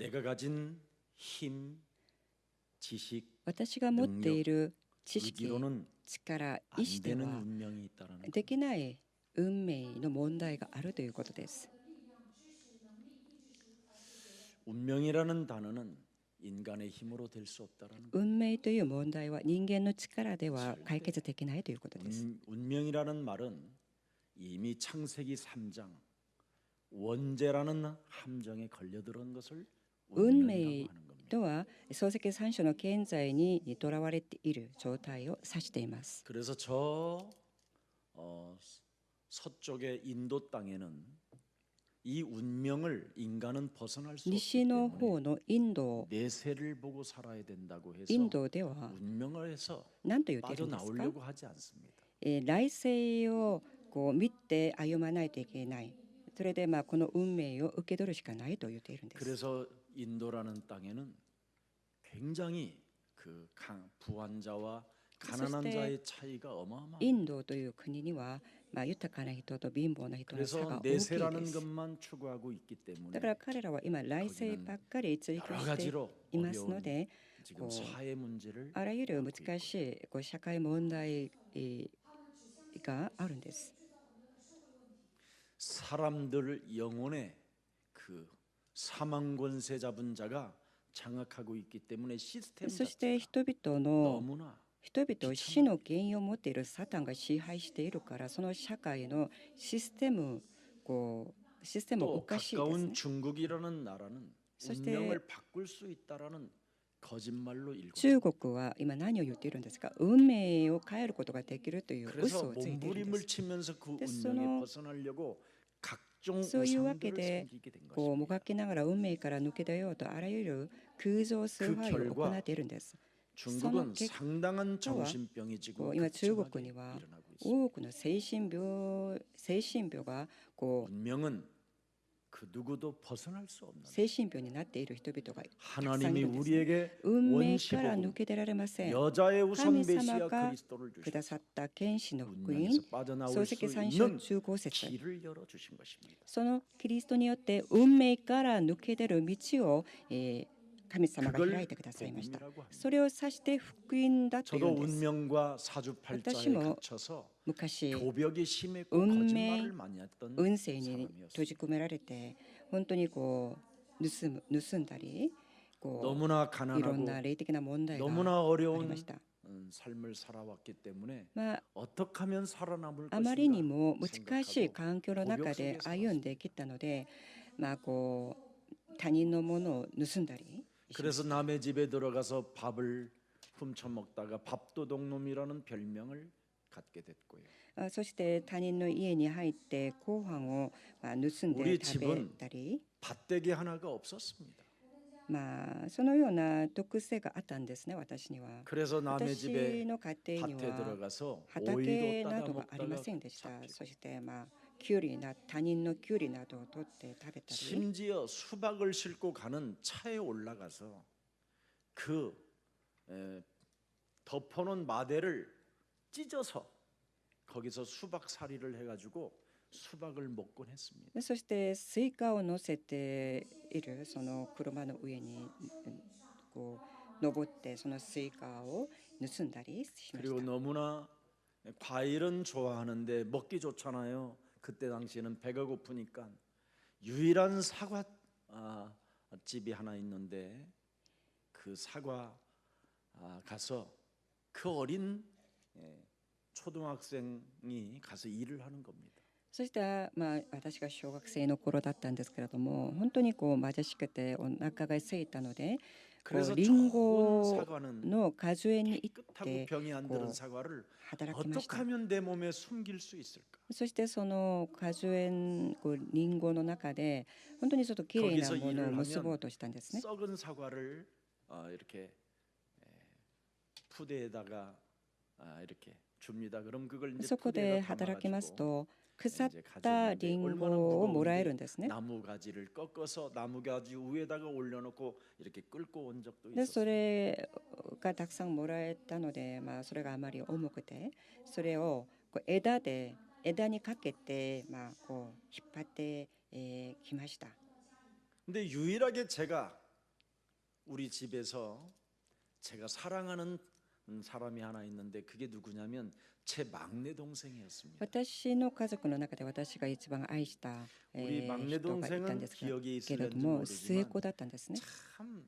내가 가진 힘, 지식, 私が持っている知識、 의지로는 力、 안 意志で 되는 は 운명이 있다라는 거. できない運命の問題があるということです。 운명이라는 단어는 인간의 힘으로 될 수 없다라는 거. 運命という問題は人間の力では解決できないということです。 운명이라는 말은 이미 창세기 3장 원죄라는 함정에 걸려들은 것을 運 운명이라고 命 하는 겁니다. とは創世記3章の現在にとらわれている状態を指しています。 그래서 저 서쪽의 인도 땅에는 이 운명을 인간은 벗어날 수 없기 西の 때문에 方のインド 내세를 보고 살아야 된다고 해서 インドでは 운명에서 何と言っているんですか？ 빠져나오려고 하지 않습니다. 来世をこう見て歩まないといけない。それでこの運命を受け取るしかないと言っているんです。 그래서 인도라는 땅에는 굉장히 그 부한자와 가난한 자의 차이가 어마어마합니다. インドという国には豊かな人と貧乏な人の差が 그래서 大きいで 내세라는 す。 것만 추구하고 있기 だ 때문에 から彼らは今来世ばっかり追求 여러 して 가지로 いますの 어려운 で、 지금 사회 문제를 あらゆる 겪고 있고 難しい社会問題があるんです。 사람들 영혼의 그 사망 권세 잡은 자가 장악하고 있기 때문에 시스템 そして 자체가 人々の 너무나 人々を死の原因を持っているサタンが支配しているから、その社会のシステムお 또 かしいです 가까운 ね。 중국이라는 나라는 그때 운명을 바꿀 수 있다라는 거짓말로 일고 中国は今何を言っているんですか？運命を変えることができるという嘘 그래서 をついているんで 몸부림을 す。 치면서 그 그래서 운명에 벗어나려고 각종 そういうわけ 우상들을 で 섬기게 된 も 것입니다. がきながら運命から抜け出ようとあらゆる空想崇拝を行っているんです。 중국은 その 상당한 結果は 정신병이 지금 今中 급증하게 国には 일어나고 있습니다. 多くの精神病が 운명은 그 누구도 벗어날 수 없는 精神病になっている人々がたくさんい 하나님이 るんですね。 우리에게 運命から抜 원시복음 け出られません。 여자의 우선 神様 메시아 が 그리스도를 くださ 주셔서 った天使の福音 운명에서 빠져나올 創 수 世記3 있는 章15節 길을 열어 주신 것입니다. そのキリストによって運命から抜け出る道を、神様が開いてくださいました。それを指して福音だとい 저도 うんです。 운명과 사주팔자에私も 갇혀서 昔 교벽이 심했고 運 거짓말을 命 많이 했던 運勢に閉 사람이었습니다. じ込められて本当に盗んだり 너무나 いろんな 가난하고 霊的な問題が 너무나 あり 어려운 ました。 삶을 살아왔기 때문에 まあ 어떻게 하면 살아남을 あまりに 것인가 も難しい 생각하고 環境の中で 고벽 속에 歩んできたので、他人のものを盗んだりしました。 그래서 남의 집에 들어가서 밥을 훔쳐 먹다가 밥도둑놈이라는 별명을 갖게 됐고요. そして他人の家に入ってご飯を盗んで 우리 食べ 집은 たり、 밭대기 하나가 없었습니다. そのような特性があったんですね、私には。 그래서 남의 私 집에 の家庭に 밭에 は 들어가서 畑 오이도 な 따다 どがありま 먹다가 せんでした。 잡히고 そしてキュウリ他人のキュウリなどを取って食べたり、 심지어 수박을 싣고 가는 차에 올라가서 그 덮어놓은 마대를 찢어서 거기서 수박살이를 해가지고 수박을 먹곤 했습니다. そしてスイカを乗せているその車の上に登ってそのスイカを盗んだりしまし 그리고 た。 너무나 과일은 좋아하는데 먹기 좋잖아요. 그때 당시에는 배가 고프니까 유일한 사과 집이 하나 있는데 그 사과 가서 그 어린 초등학생이 가서 일을 하는 겁니다. そして私が小学生の頃だったんですけれども、本当に貧しくてお腹が空いたので、リンゴの果樹園に行って 병이 안 들은 사과를 働きまし 어떻게 た。 하면 내 몸에 숨길 수 있을까? そしてその果樹園リンゴの中で本当にちょっときれいなものを結ぼうとしたんですね。 썩은 사과를 이렇게 푸대에다가 이렇게 줍니다. 그럼 그걸 이제 そこで 푸대에다 働きますと 담아가지고 腐っ 이제 たリ 가지는데 ン 얼마나 ゴをもらえるん 무거운데 ですね。 나무 가지를 꺾어서 나무 가지 위에다가 올려놓고 이렇게 끌고 온 적도 でそ 있었어요. れがたくさんもらえたので、それがあまり重くて、それを枝にかけて引っ張ってきました。 근데 유일하게 제가 우리 집에서 제가 사랑하는 사람이 하나 있는데 그게 누구냐면 제 막내 동생이었습니다. 私の家族の中で私が一番愛した、 우리 막내 人がいたん 동생은 ですけ 기억이 れ 있을는지 ども末っ 모르지만 子だったんですね。 참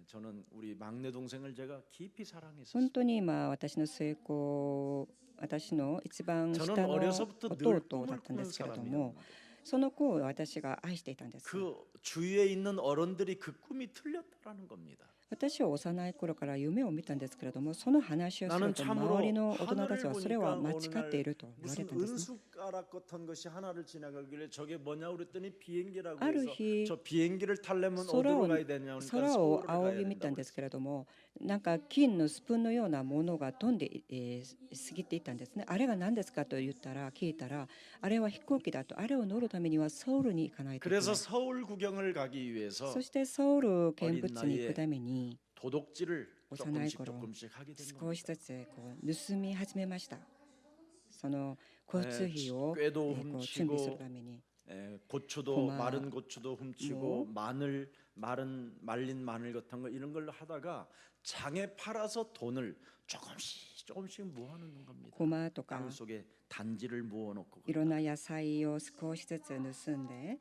저는 우리 막내 동생을 제가 깊이 本 사랑했었어요. 当に私の末っ子、私の一番 저는 下の 어려서부터 늘 弟だ 꿈을 ったんで 꾸는 すけれども、 사람이었는데 その子を私が愛していたんです。 그 주위에 있는 어른들이 그 꿈이 틀렸다라는 겁니다. 私は幼い頃から夢を見たんですけれども、その話をすると 나는 周り 참으로 の大人たち 하늘을 はそれは 보니까 間違 어느 ってい 날 ると言われ 무슨 たんですね。 은숟가락 같은 것이 하나를 지나가길래 저게 뭐냐 그랬더니 비행기라고 ある 해서 日 저 비행기를 타려면 空 어디로 を 가야 되냐 그러니까 空を 서울을 仰 가야 ぎ見た 된다고 んですけ 그랬어요. れども、なんか金のスプーンのようなものが飛んで、過ぎていったんですね。あれが何ですかと言ったら、聞いたら、あれは飛行機だと。あれを乗るためにはソウルに行かないといけな 그래서 い。 서울 구경을 가기 위해서 そしてソウル見物に行くために 도둑질을 幼い 조금씩 頃 조금씩 하게 된 少し 겁니다. ずつこう盗み始めました。その交通費を、 꾀도 こう準備する 훔치고 ために。 고추도 고마, 마른 고추도 훔치고 마늘 말린 마늘 같은 거 이런 걸 하다가 장에 팔아서 돈을 조금씩 모아놓는 겁니다. ごまとか 땅 속에 단지를 모아놓고 いろんな野菜を少しずつ盗んで、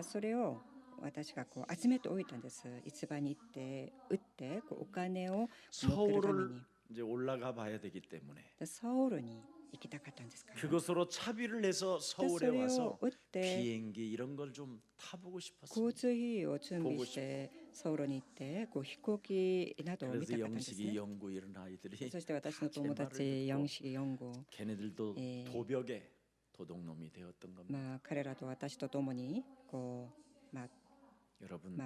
それを私がこう集めておいたんです。市場に行って売ってこうお金を持ってるため 서울을 に。 이제 올라가 봐야 되기 때문에 ソウルに行きたかったんですから。 그것으로 차비를 내서 で 서울에 それを 와서 売って 비행기 이런 걸 좀 타보고 交 싶었습니다. 通費を準備してソウルに行ってこう飛行機などを見 그래서 たかったんです 영식이 ね。 영구 이런 아이들이 そして私の 제 友 말을 達 듣고 四式四号、 걔네들도 도벽에 도둑놈이 되었던 겁니다. 彼らと私と共にこう、 여러분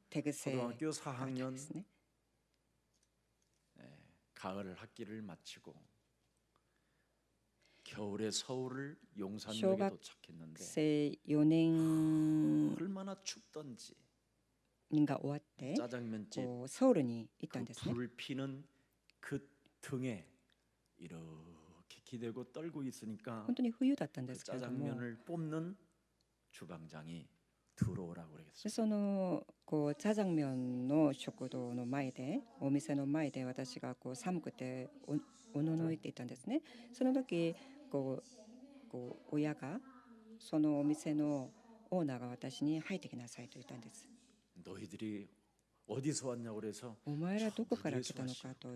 手癖があった 고등학교 ん 4학년 ですね。 가을 학기를 마치고 겨울에 서울을 小 용산역에 学 도착했는데 生4年 얼마나 춥던지 が終わって 짜장면집 こうソウルに行ったん 그 ですね。 불 피는 그 등에 이렇게 기대고 떨고 있으니까 本当に冬だったん 그 ですけれども、 짜장면을 뽑는 주방장이 들어오라고 で 그랬어요. そのこうジャジャンミョンの食堂の前でお店の前で私がこう寒くておののいていたんですね。その時こう親がそのお店のオーナーが私に入ってきなさいと言ったんです。 너희들이 어디서 왔냐고 그래서 お前らどこから来たのかと、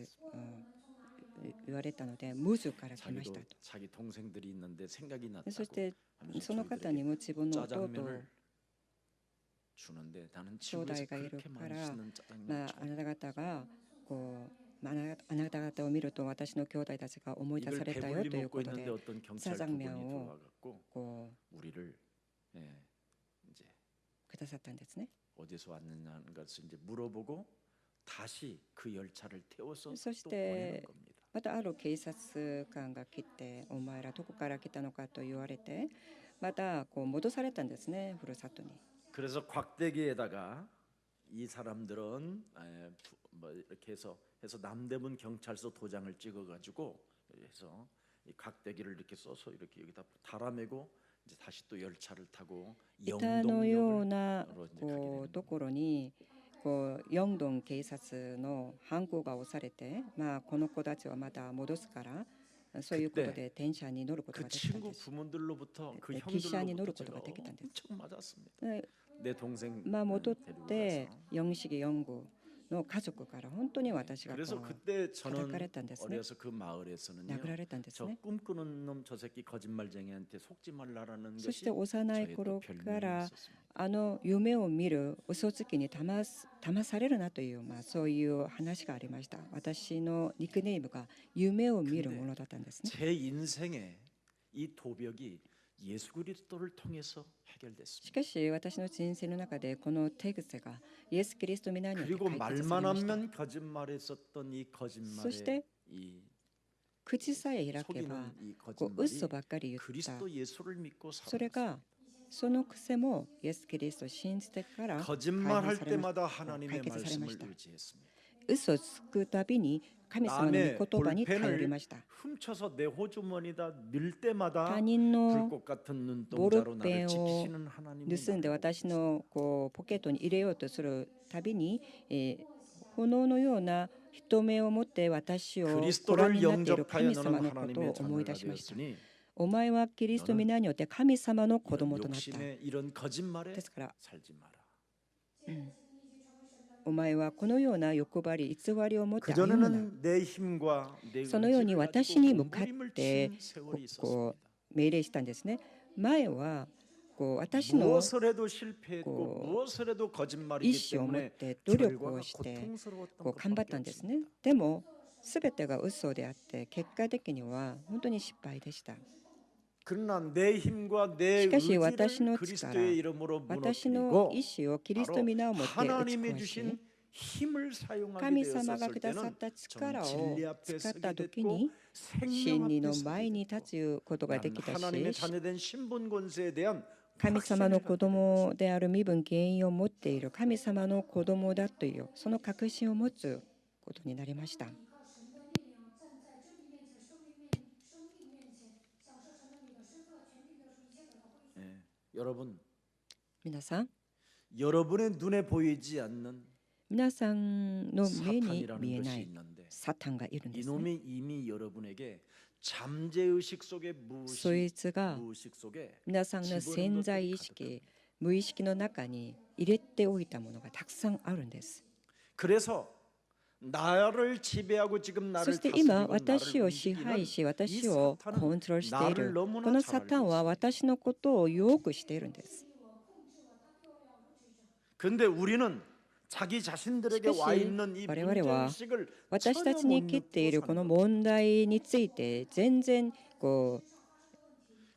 言われたのでムズから来まし 자기도 たと。 자기 동생들이 있는데 생각이 でそし 났다고 て 하면서 その方にも自分の弟を 짜장면을 주는데 나는 兄弟 지구에서 がいる 그렇게 か 많이 ら、 쓰는 짜장면 あなた方がこう、あなた方を見ると私の兄弟たちが思い出 이걸 されたよと 배불리 いうこ 먹고 とで 있는데 어떤 경찰 두 짜장면을 분이 들어와갖고 こ 우리를 이제 うくださったんですね。 어디서 왔느냐는 것을 이제 물어보고 다시 그 열차를 태워서 또 そし 보내는 て 겁니다. またある警察官が来て、お前らどこから来たのかと言われて、またこう戻されたんですね、ふるさとに。 그래서 곽대기에다가 이 사람들은 뭐 이렇게 해서 남대문 경찰서 도장을 찍어가지고 해서 이 곽대기를 이렇게 써서 이렇게 여기다 달아매고 이제 다시 또 열차를 타고 板のよう 영동역을 な 이제 가게 こ 되는 うところにこうヨンドン警察の犯行が押されて、この子たちはまた戻すからそういうことで電車に乗ること 그 ができたん 친구 です。 부모들로부터 그 기차に乗る 형들로부터 ことが 제가 できたんです。 엄청 맞았습니다. で 내 동생 戻っ 데리고 て 가서 四式四号の家族から本当に私がこ 그래서 う 그때 叩 저는 かれたんですね。 어려서 그 마을에서는요 殴られたんです 저 ね。 꿈꾸는 놈 저 새끼 거짓말쟁이한테 속지 말라라는 そし 것이 て幼い 저의 頃 또 か 별명이 ら 있었습니다. 夢を見る嘘つきに騙されるなという、そういう話がありました。私のニックネームが夢を見るものだったんですね。 제 인생에 이 도벽이 예수 그리스도를 통해서 し 해결됐습니다. かし私の人生の中でこの手癖がイエス・キリスト皆によって 그리고 解決され 말만 ました。 하면 거짓말했었던 이 そし 거짓말의 て 이 口さえ開けば 속이는 이 こう嘘 거짓말이 ばっかり言った。 그리스도 예수를 믿고 それ 살았습니다. がその癖もイエス・キリストを信じてから解放 거짓말할 されました 때마다 하나님의 解決されま 말씀을 した。 의지했습니다. 嘘をつくたびに神様の御 남의 言葉に頼り 볼펜을 ました。 훔쳐서 내 호주머니에다 넣을 때마다 他人の 불꽃 같은 눈동자로 나를 볼펜을 지키시는 하나님이 盗んで 나를 私 보고 のこうポケットに入れようとするたびに、炎のような人目を持って私をご覧 그리스도를 になっている 영접하여 神様 너는 のことを 하나님의 思い 자녀가 出しました。 되었으니 お前はキリスト皆によって神様の子 이런 供となった。 욕심에 이런 거짓말에 ですから 살지 마라. お前はこのような欲張り偽りを持って歩むな。 그전에는 내 힘과 내 そのように 의지를 私に 가지고 向かっ 몸부림을 て 친 세월이 こ 있었습니다. う命令したんですね。前はこう私の 무엇을 해도 실패했고 고- 무엇을 해도 意 거짓말이기 思を持っ 때문에 て努力 결과가 をして 고통스러웠던 こう頑張っ 것밖에 たんですね。 없습니다. でも全てが嘘であって結果的には本当に失敗でした。 그러나 내 힘과 내 しかし私 의지를 の力 그리스도의 이름으로 私の 무너뜨리고 意志をキリスト皆をもって打ち 하나님의 壊し 주신 힘을 사용하게 神様が 되었을 くださっ 때는 た 저는 力を 진리 앞에 使っ 서게 た時 됐고 に 真 생명 理 앞에 の 서게 前に 됐고 立つことがで 나는 きた 하나님의 し 자녀된 신분 권세에 대한 神様 확신을 の 갖게 子 된 供 것입니다. である身分原因を持っている神様の子供だというその確信を持つことになりました。 예. 여러분 皆さん 여러분의 눈에 보이지 않는 皆さんの目に 사탄이라는 見えな 것이 い 있는데 サタンがいるんですね。 이놈이 이미 여러분에게 잠재의식 속에 そいつが 무의식 속에 皆さんの潜在意識、無意識の中に入れておいたものがたくさんあるんです。 그래서 나를 지배하고 지금 そ 나를 して今 다스리고 私 나를 を支配 움직이는 し 이 私をコ 사탄은 ントロールしてい 나를 る 너무나 この 잘 サ 알고 タンは 있습니다. 私のことをよくしているんです。 근데 우리는 자기 자신들에게 しかし 와 있는 이 我々は 문제의식을 私た 전혀 ち 못 に起きている 느끼고 この 사는 거예요. 問題について全然こう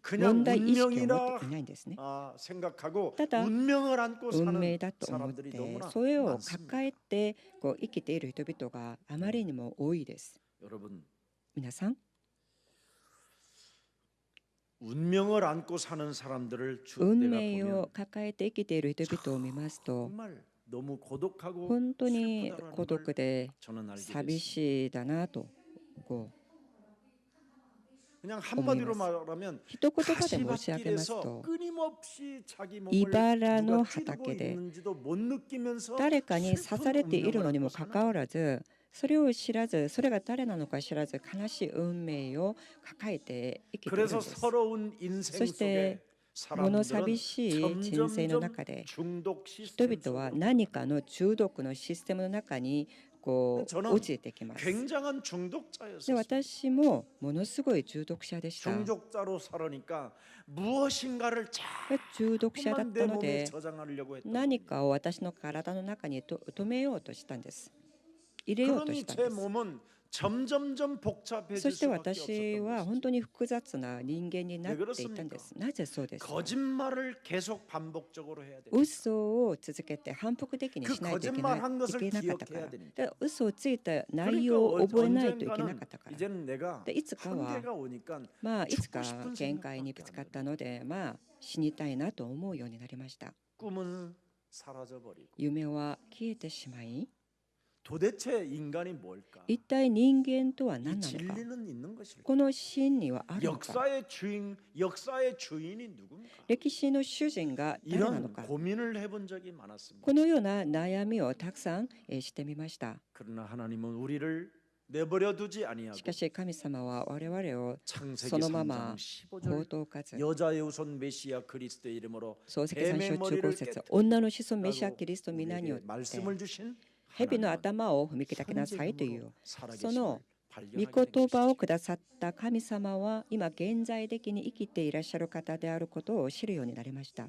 그냥 問題意識を持 운명이라 っていないんですね。 생각하고 따다 운명을 안고 運 사는 命だと思っ 사람들이 て 너무나 それを 많습니다. 抱えてこう生きている人々があまりにも多いです。 여러분 皆さん 운명을 안고 사는 사람들을 運 내가 命を 보면 抱えて生きている人々を見ますと 정말 너무 고독하고 本当に 슬프다라는 孤 걸 独で 저는 알게 寂 됐습니다. しいだなとこう 그냥 한마디로 말하면 一言葉で申し上げます 가시밭길에서 と 끊임없이 자기 몸을 茨の 누가 찌르고 畑で 있는지도 못 느끼면서 誰かに刺 슬픈 されているの 운명을 にも 안고 か 사는 かわらずそれを知らずそれが誰なのか知らず悲しい運命を抱えて生きているん 그래서 です。 서러운 인생 そして 속에 物 사람들은 寂しい人生の 점점점 中で 중독 人 시스템 々は 속으로 何かの中毒のシステムの中にこう 저는 落ちてきます。 굉장한 で 중독자였어요. 私もものすごい中毒者でした。 중독자로 살으니까 무엇인가를 中毒者だっ 자꾸만 내 たの 몸에 で 저장하려고 했던 何 겁니다. かを私の体の中に止めようとしたんです。入れようと 그러니 したん 제 です。 몸은 점점점 そ 복잡해질 して 수밖에 私 없었던 は 것이죠. 本当に複雑な人間になっていたんです。なぜそうですか。 거짓말을 계속 반복적으로 해야 돼요. 嘘を続けて反復的にしないといけな 거짓말한 것을 いけなかったから。 기억해야 되니까. で嘘をついた内 그러니까 容を覚えないといけなかったから。 이제는 내가 でいつかは 한계가 오니까 まあいつか 죽고 싶은 限界にぶつかったのでまあ死にたいなと思うようになりました。 꿈은 사라져 버리고 夢は消えてしまい 도대체 인간이 뭘까? 一体人間とは 이 何なのか。 진리는 있는 것일까? この真理はあるのか。 역사의 주인이 누군가? 歴史の主人が誰なの 이런 か。 고민을 해본 적이 많았습니다. このような悩みをたくさんしてみました。 그러나 하나님은 우리를 내버려 두지 し 아니하고 かし神様は我々を 창세기 そのまま 3장 放 15절 とかず 여자의 후손 메시아 그리스도의 이름으로 創世記3 뱀의 章 머리를 15節 깨뜨리라고 女の子孫メシアキリスト皆によ 우리에게 って 말씀을 주신 蛇の 하나님은 頭を踏み砕きなさいという 살아계심을 その 발견하게 御 된 言葉を 것이죠. くださった神様は今現在的に生きていらっしゃる方であることを知るようになりました。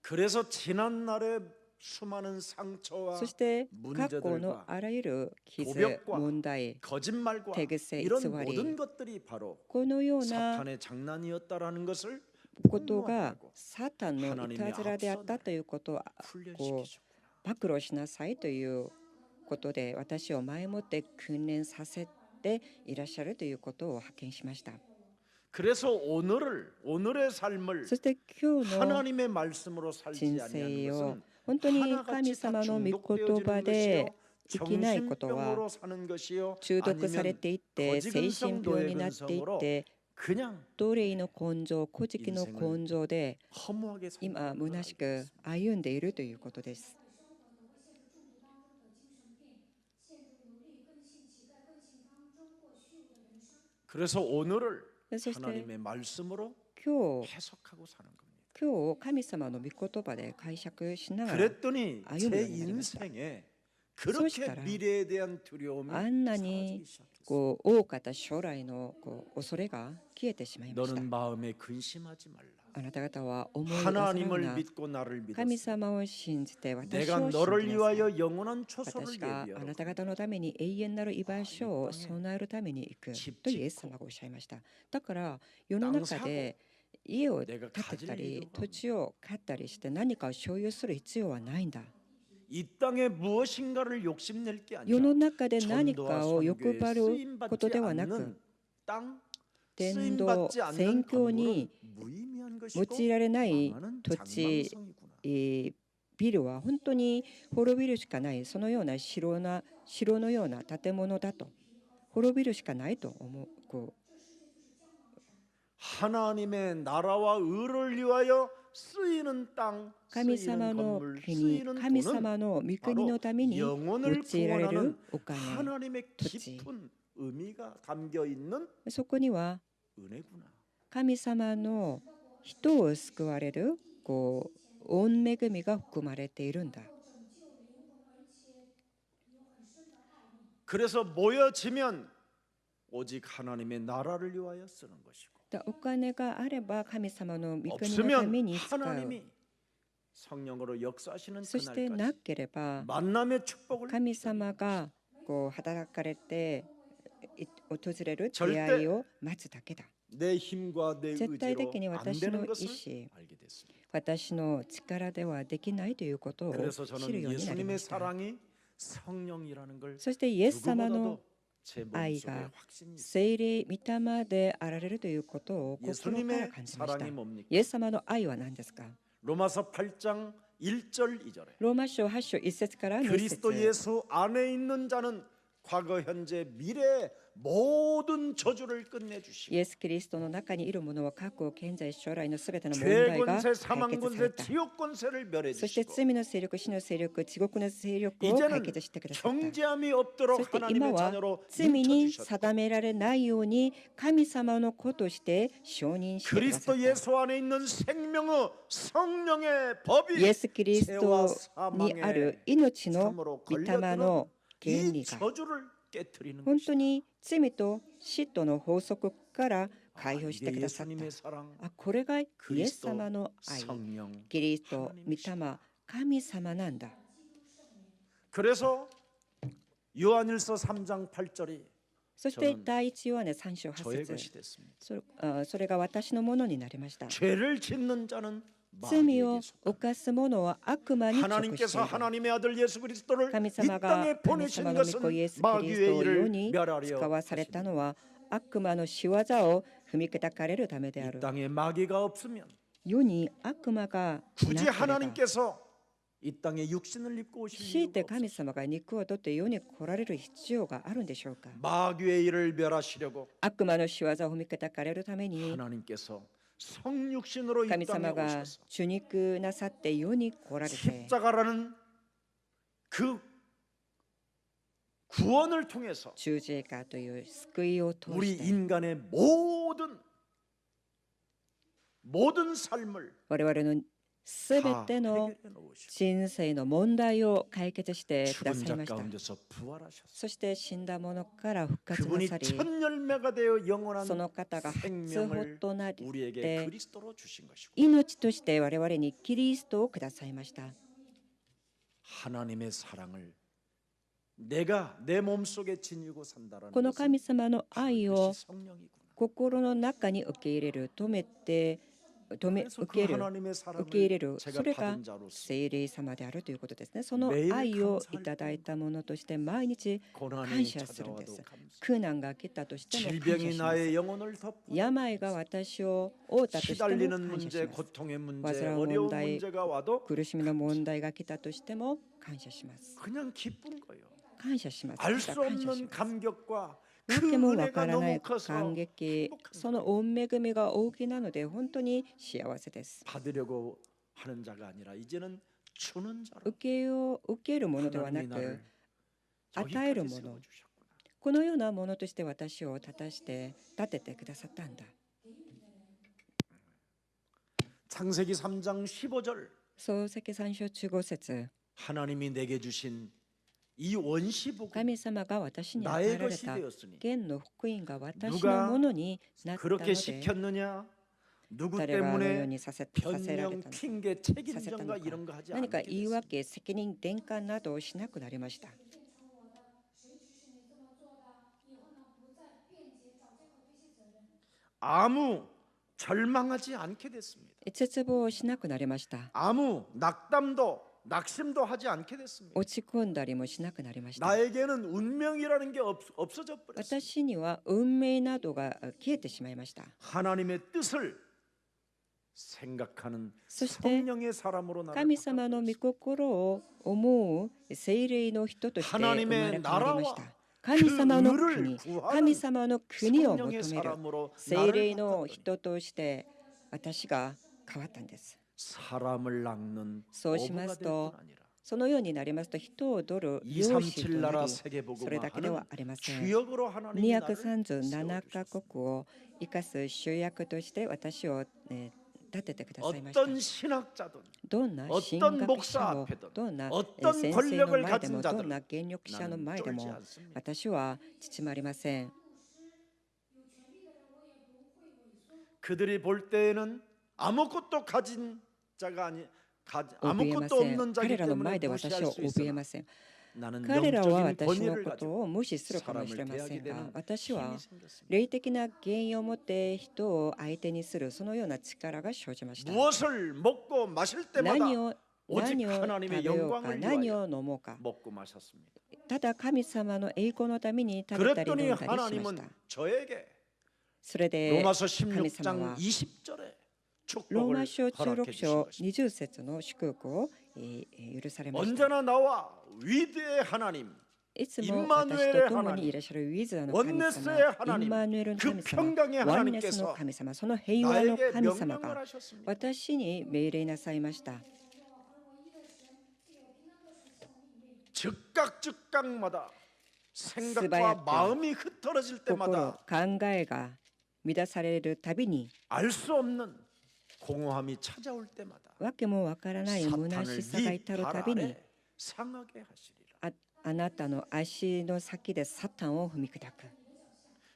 그래서 지난날의 수많은 상처와 そして過去の 문제들과 あらゆる傷 도벽과 問題 거짓말과 대그세 이런 이스와리. 모든 것들이 바로 このような 사탄의 장난이었다라는 것을 ことが 폭로하고 サタンのいたずらであったということをこう 훈련시키셨구나. 暴露しなさいということで私を前もって訓練させていらっしゃるということを発見しました。 그래서 오늘의 삶을 そして今日の 하나님의 말씀으로 살지 人 아니하는 生を 것은 本当に 하나같이 神 다 様の御言葉 중독되어지는 で 것이요 生きないことは 정신병으로 사는 것이요 中毒され 아니면 ていって精 거지근성 神病になっていっ 노예근성으로 て 그냥 奴隷の根性古事記の根性で 허무하게 사는 今 걸 虚しく歩んでいるということです。 그래서 오늘을 そして 하나님의 말씀으로 今日 해석하고 사는 겁니다. 今日神様の御言葉で解釈しながら 그랬더니 아유, 제 뭐라고 말씀하셨다. 인생에 소식하라. 그렇게 미래에 대한 두려움이 あんなに 사라지기 시작했어요. こう多かった将来の恐れが消えてしまいました。 너는 마음에 근심하지 말라. あなた方は思い煩う 하나님을 な 믿고 나를 神 믿었어. 様を信じて私 내가 を信 너를 じなさい。 위하여 영원한 초소를 私があ 예비하러 なた方のために永遠なる居場所を備えるために行くとイエス様がおっしゃいました。だから世の中で家を建てたり土地を買ったりして何かを所有する必要はないんだ。 이 땅에 무엇인가를 욕심낼 게 世の 아니라 中で何 전도와 かを欲 선교에 張ること 쓰임받지 ではなく 않는 땅, 伝道 쓰임받지 宣 않는 教に 건물은 무의미한 用 것이고 いられない 망하는 土地 장망성이구나. ビルは本当に滅びるしかないそのような城のような建物だと滅びるしかないと思う。こう 하나님의 나라와 의를 위하여 쓰이는 땅, 神 쓰이는 様の 건물, 国 쓰이는 神 돈은 様の御国のために用 영혼을 いられる 구원하는 お金 하나님의 토지. 깊은 의미가 담겨 있는 そこには 은혜구나. 神様の人を救われるこう恩恵みが含まれているんだ。 그래서 모여지면 오직 하나님의 나라를 위하여 쓰는 것이고 お金があれば神様の御国のた 없으면 めに使う。 하나님이 성령으로 역사하시는 そしてな 그날까지 ければ 만남의 축복을 神様がこう働かれて訪れる 절대 出会いを待つだけだ。 내 힘과 내 絶対 의지로 的に 안 私 되는 の意 것을 志、 알게 됐습니다. 私の力ではできないということを 그래서 知る 저는 ようになりま 예수님의 した。 사랑이 성령이라는 걸 そしてイエス様の 누구보다도 제愛 몸속에 が 확신이 있어요. 聖霊御霊であられるということを心から 예수님의 感じました。 사랑이 뭡니까? イエス様の愛は何ですか？ 로마서 8장 1절 2절에 ローマ書8章1節から2 그리스도 節 예수 안에 있는 자는 과거 현재 미래 모든 저주를 끝내주시고 イエス・キリストの中にいる者は過去、現在、将来のすべての問 죄 題が 권세 解 사망 決され 권세 た。 지옥 권세를 そして 멸해주시고 罪の勢力、死の勢力、地獄の勢力を解 이제는 決してくださった。 경제함이 そ 없도록 して今 하나님의 は 자녀로 罪に 인쳐주셨고 定められないように神様の子として承認してくださっ 그리스도 た。 예수 안에 있는 생명의 성령의 법이 イエス・キリス 죄와 トにあ 사망의 る命の 참으로 御霊 걸려드는 の原 이 理が 저주를 깨뜨리는 本 것이다. 当に罪と死との法則から解放して 이게 くださった。 예수님의 사랑, これがイエス 그리스도 様の愛、 성령. キリスト、御霊、神様なんだ。 그래서 요한일서 3장 8절이 そして第一ヨハネ3章 저의 8節 것이 됐습니다. それが私のものになりました。 죄를 짓는 자는 罪を 마귀에게 속한 犯す者は悪魔に属してい 하나님께서 る。 하나님의 아들 예수 그리스도를 神 이 様が 땅에 神 보내신 様の御子イエ 것은 ス・キリストを 마귀의 世 일을 に 멸하려 使わされた 하십니다. のは悪魔の仕業を踏み砕かれるためであ 이 る。 땅에 마귀가 없으면 世に悪魔が 굳이 なければ 하나님께서 이 땅에 육신을 입고 오실 強い 이유가 て 없어요. 神様が肉を取って世に来られる必要があるんでしょうか。 마귀의 일을 멸하시려고 悪魔の仕業を踏み砕かれるために 하나님께서 성육신으로 이 神 땅에 様が 오셔서 受肉なさって世に来られて 십자가라는 그 구원을 통해서 十字架という救いを通 우리 して 인간의 모든 삶을 我々のすべ 다 ての 해결해 놓으시고 人生の問題を解決してくだ 죽은 さい 자 ました。 가운데서 부활하셨어요. そして死んだ者から復活な 그분이 さり、 첫 열매가 되어 영원한 その方が初歩 생명을 となっ 우리에게 て 그리스도로 주신 것이고 命として我々にキリストをくださいました。 하나님의 사랑을 내가 내 몸속에 지니고 산다라는 この 것은 神様の愛を 그것이 성령이구나. 心の中に受け入れる、受け 그래서 受け 그 る、 하나님의 受け入れ 사랑을 る、 제가 それが 받은 자로서 聖霊様であるということですね。その 매일 愛を 감사할 いただいたものとして毎日 고난이 感謝するんで 찾아와도 す。 감사. 苦難が来たとしても感謝 질병이 します。 나의 영혼을 덮어 病が私を覆ったとしても 시달리는 感謝し 문제, ます。 고통의 문제, 와스라운 어려운 문제, 문제가 와도 苦しみの問題が来たとしても感謝します。 그냥 기쁜 거예요. 感謝します。 알 た 수 だ感謝し 없는 ます。 감격과 わ 그 けもわ 은혜가 からな 너무 い 커서 感激、 행복한 その恩恵みが大きなので本当に幸せです。 받으려고 하는 자가 아니라 이제는 주는 자로 受けるものではな 하나님이 く、 나를 与える 여기까지 もの、 세워주셨구나. このようなものとして私を立たして立ててくださったんだ。 창세기 3장 15절 創世記3章15節 하나님이 내게 주신 이 원시복음 神様が私に与 나의 えられ 것이 た 되었으니 現の福音が私 누가 のものになったの 그렇게 で 시켰느냐? 누구 誰があのよう 때문에 にさせられ 변명, たのか 핑계, させた 책임전가 のか 이런 거 하지 何か 않게 言い 됐습니다. 訳責任転換などをしなくなりました。 아무 절망하지 않게 됐습니다. 絶望しなくなりました。 아무 낙심도 하지 않게 됐습니다. 落ち込んだりもしなくなりました。 나에게는 운명이라는 게 없어져 버렸습니다. 私には運命などが消えてしまいました。 하나님의 뜻을 생각하는 そして 성령의 사람으로 나를 神様の御心を思う聖霊の人として生まれ変わりました。神様の国、神様の国を求 성령의 める 사람으로 聖 나를 霊の 바꿨더니 人として私が変わったんです。 사람을 낚는 そうし 어부가 ま 될 すと 뿐 아니라 そのようになりますと人を踊る漁師と 237나라 なり 세계복음화 それだけで 하는 はありません。 주역으로 하나님이 나를 237カ 세워주셨습니다. 国を生かす主役として私を立ててくださいました。 어떤 신학자든 どんな神 어떤 学 목사 者も 앞에든 どんな 어떤 先生の 권력을 前で 가진 も 자들 どんな権力者の 나는 前で 쫄지 も 않습니다. 私は縮まりません。 그들이 볼 때에는 아무것도 가진 자가 아니 怯えま 아무것도 せん。 없는 자기 彼らの 때문에 前で私 무시할 を 수 怯え 있으나 ません。 나는 彼らは 영적인 私の 권위를 こ 가지고 とを無視するかもしれ 사람을 ませ 대하게 んが 되는 私は 힘이 생겼습니다. 霊的な原因を持って人を相手にするそのような力が生じました。 무엇을 먹고 마실 때마다 何を 오직 食 하나님의 べようか 영광을 何 위하여 を飲もうか 먹고 마셨습니다. ただ神様の栄光のために食べたり飲 그랬더니 んだりしまし 하나님은 た。 저에게 それで 로마서 神様 16장 は 20절에 ロー 축복을 マ書 허락해 16 주신 章 것입니다. 20節の祝福を許されました。 언제나 나와 위대의 하나님 いつもインマヌエル私と共にいらっしゃるウィズアの神 원네스의 様、イ 하나님 ンマヌエルの神 그 様、 평강의 ワンネス 하나님께서 の神様、その平和の 나에게 神様 명령을 が 하셨습니다. 私に命令なさいました。 즉각즉각마다 생각과 스바야테. 마음이 흩어질 心、 때마다 考えが乱されるたびに、 알 수 없는 공허함이 찾아올 때마다 わけもわからない虚 사탄을 しさが 네 至る 발 たびに、 아래 상하게 하시리라. あなたの足の先でサタンを踏み砕く。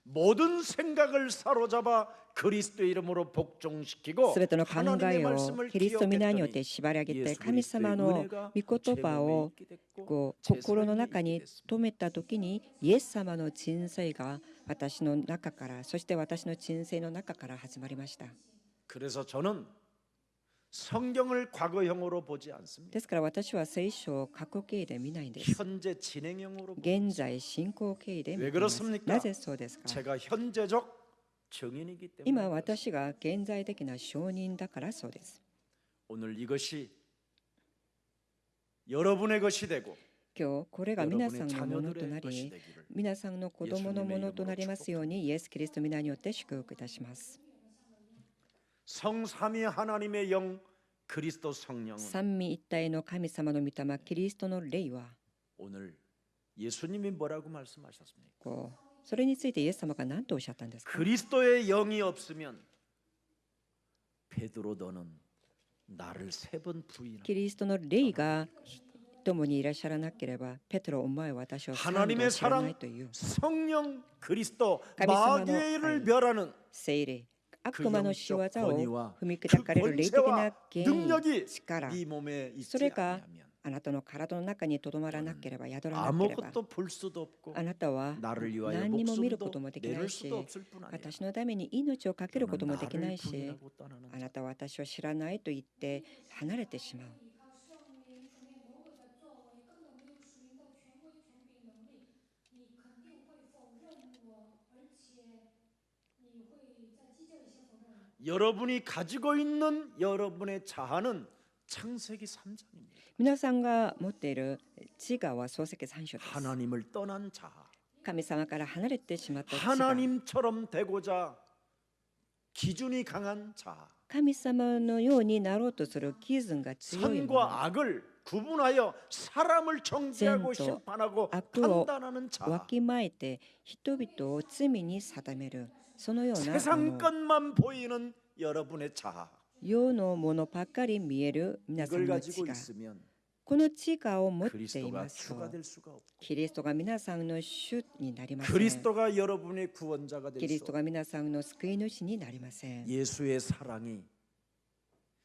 모든 생각을 사로잡아 그리스도의 이름으로 복종시키고 すべての考 하나님의 えを 말씀을 キリスト皆によっ 기억했더니 て縛り上げて 예수 神 그리스도의 様の 은혜가 御 제 言葉 몸에 を 있게 됐고 こう 제 心の 삶에 中 있게 に 됐습니다. 留めた時にイエス様の人生が私の中からそして私の人生の中から始まりました。 그래서 저는 성경을 과거형으로 보지 않습니다. ですから私は聖書を過去形で見ないんです。 현재 진행형으로 봅니다. 現在進行形で見 왜 ています。 그렇습니까? なぜそうですか？ 제가 현재적 증인이기 今 때문에 私が現在的な証人だからそうです。 오늘 이것이 여러분의 것이 되고 今日これが皆さ 여러분의 んのものとな 자녀들의 것이 り 되기를 皆さんの子供のものとなりますようにイエス・キリスト皆によって祝福いたします。 성삼위 하나님의 영 그리스도 성령은 三位一体の神様の御霊キリストの霊は 오늘 예수님이 뭐라고 말씀하셨습니까? こうそれについてイエス様が何とおっしゃったんですか？ 그리스도의 영이 없으면 베드로 너는 나를 세 번 부인한다. キリストの霊が共にいらっしゃらなければペテロお前は私を三度 하나님의 知らな 사랑 いという 성령 그리스도 가리스마노 마귀를 아이. 멸하는 聖霊 그 悪魔の仕業 영적 を 권위와 踏み 그 砕かれる霊的な 권세와 権威 능력이 力 네 몸에 있지 それが 아니하면 あなたの体の中にとどまらなければ宿らなければ 아무것도 볼 수도 없고 あなたは 나를 위하여 何にも見るこ 목숨도 ともできな 내릴 いし 수도 없을 뿐 아니라 私のために命を懸けることもできな 너는 いし 나를 부인하고 떠나는 あなたは私を知らないと言って離れてしまう。 여러분이 가지고 있는 여러분의 자아는 창세기 3장입니다. 皆さんが持っている自我は創世記3章です。 하나님을 떠난 자아. 神様から離れてしまった自我、 하나님처럼 되고자 기준이 강한 자아. 神様のようになろうとする気分が強いもの、 선과 악을 구분하여 사람을 정죄하고善と 심판하고 悪を 판단하는 자. わきまえて人々を罪に定める、そのようなも 세상 の、 것만 보이는 여러분의 자. 世のものばっかり見える皆さん 이걸 の 가지고 血が、 있으면 この血がを持ってい 그리스도가 ますと 주가 될 수가 없고 キリストが皆さんの主になりません。 그리스도가 여러분의 구원자가 キ 될 リ 수 スト 없고 が皆さんの救い主になりません。 예수의 사랑이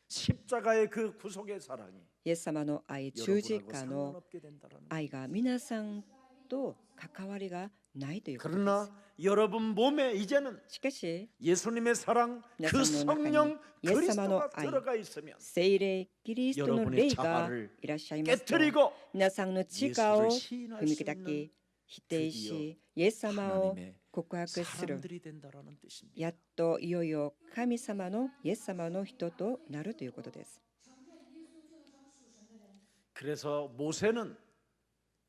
십자가의 그 구속의 사랑이 イエス様の愛、十字 여러분하고 架の 상관없게 된다라는. 愛が皆さんと関わりがないということで 그러나 す。 여러분 몸에 이제는 しかし 예수님의 사랑 그 皆さんの中に 성령 イエス様の 그리스도가 愛、 들어가 있으면 聖霊、キリストの霊 여러분의 が 자아를 いらっしゃいますと、 깨뜨리고 皆さんの力を 예수를 시인할 踏み 수 砕 있는 き否定 드디어 し、イエス様を 하나님의 告白する。 사람들이 된다라는 뜻입니다. やっといよいよ神様のイエス様の人となるということです。 그래서 모세는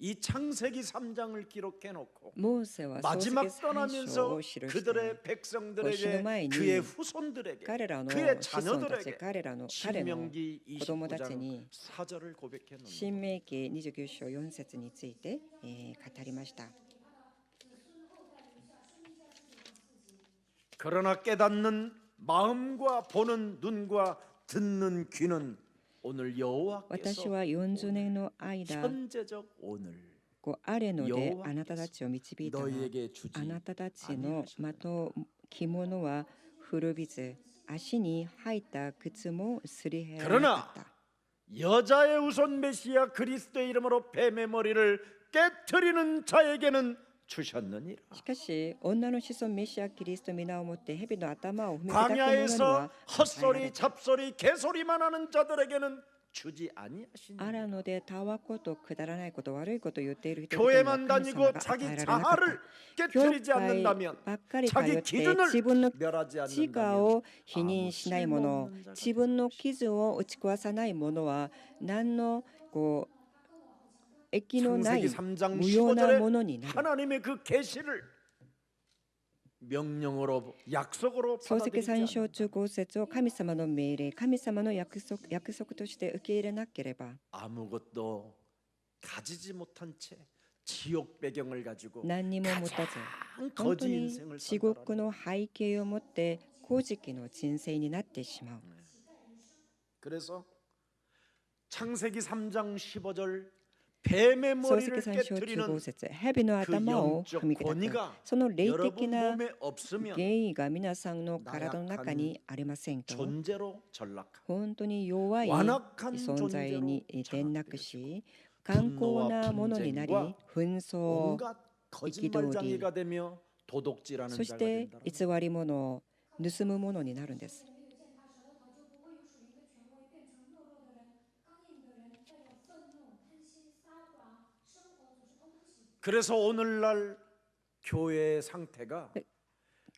이 창세기 3장을 기록해 놓고 モーセは創世記 마지막 3章 떠나면서 を記して 그들의 백성들에게 오시는 그의 후손들에게 彼らの 그의 子孫たち、 자녀들에게 彼の 신명기 子供たち 29장 に 4절을 고백해 놓는 新明記29章4節について、語りました。 그러나 깨닫는 마음과 보는 눈과 듣는 귀는 오늘 私 여호와께서 は40年の間、 현재적 오늘 あれので 여호와께서 あなたたちを導いたが、 너희에게 주지 あなたたちの 아니하셨느니라. 的着物は古びず、足に履いた靴もすり減らなかった。 여자의 우선 메시아 그리스도의 이름으로 뱀의 머리를 깨뜨리는 자에게는 주셨느니라. しかし、女の子孫メシアキリスト皆をもって蛇の頭を踏み砕く者に 광야에서 は与えられ 헛소리 た。 잡소리 개소리만 하는 자들에게는 주지 あ 아니하시니라. らのでたわことくだらないこと悪いことを言っている人々には 교회만 神様 다니고 が 자기 与えられなかっ 자아를 た。教 깨뜨리지 会 않는다면 ばっかり通 자기 って自 기준을 分の 멸하지 自我 않는다면 を否認しないもの、自分の傷を打ち壊さないものは何の益のない 창세기 3장 無用なものに 15절에 なる。 하나님의 그 계시를 명령으로 약속으로 創世記 받아들이지 3章 않는다. 15節を神様の命令、神様の約束として受け入れなければ、 아무것도 가지지 못한 채 지옥 배경을 가지고 何にも持たず、 가장 本当 거지 に 인생을 地 산다라는 獄の背景を持って古事記の人生になってしまう。 그래서 창세기 3장 15절 뱀의 創世 머리를 記3章 깨뜨리는 15節、蛇の 그 頭を 영적 踏み砕く。 권위가 その霊的 여러분 な 몸에 없으면 原因が皆さんの体の中にありませんと、 존재로 전락하고 本当に弱い 완악한 存在 존재로 に転落し、頑固なものになり、紛争、 온갖 거짓말쟁이가 되며 도둑질하는 そし 자가 て 된다. 偽り者を盗むものになるんです。 그래서 오늘날 교회의 상태가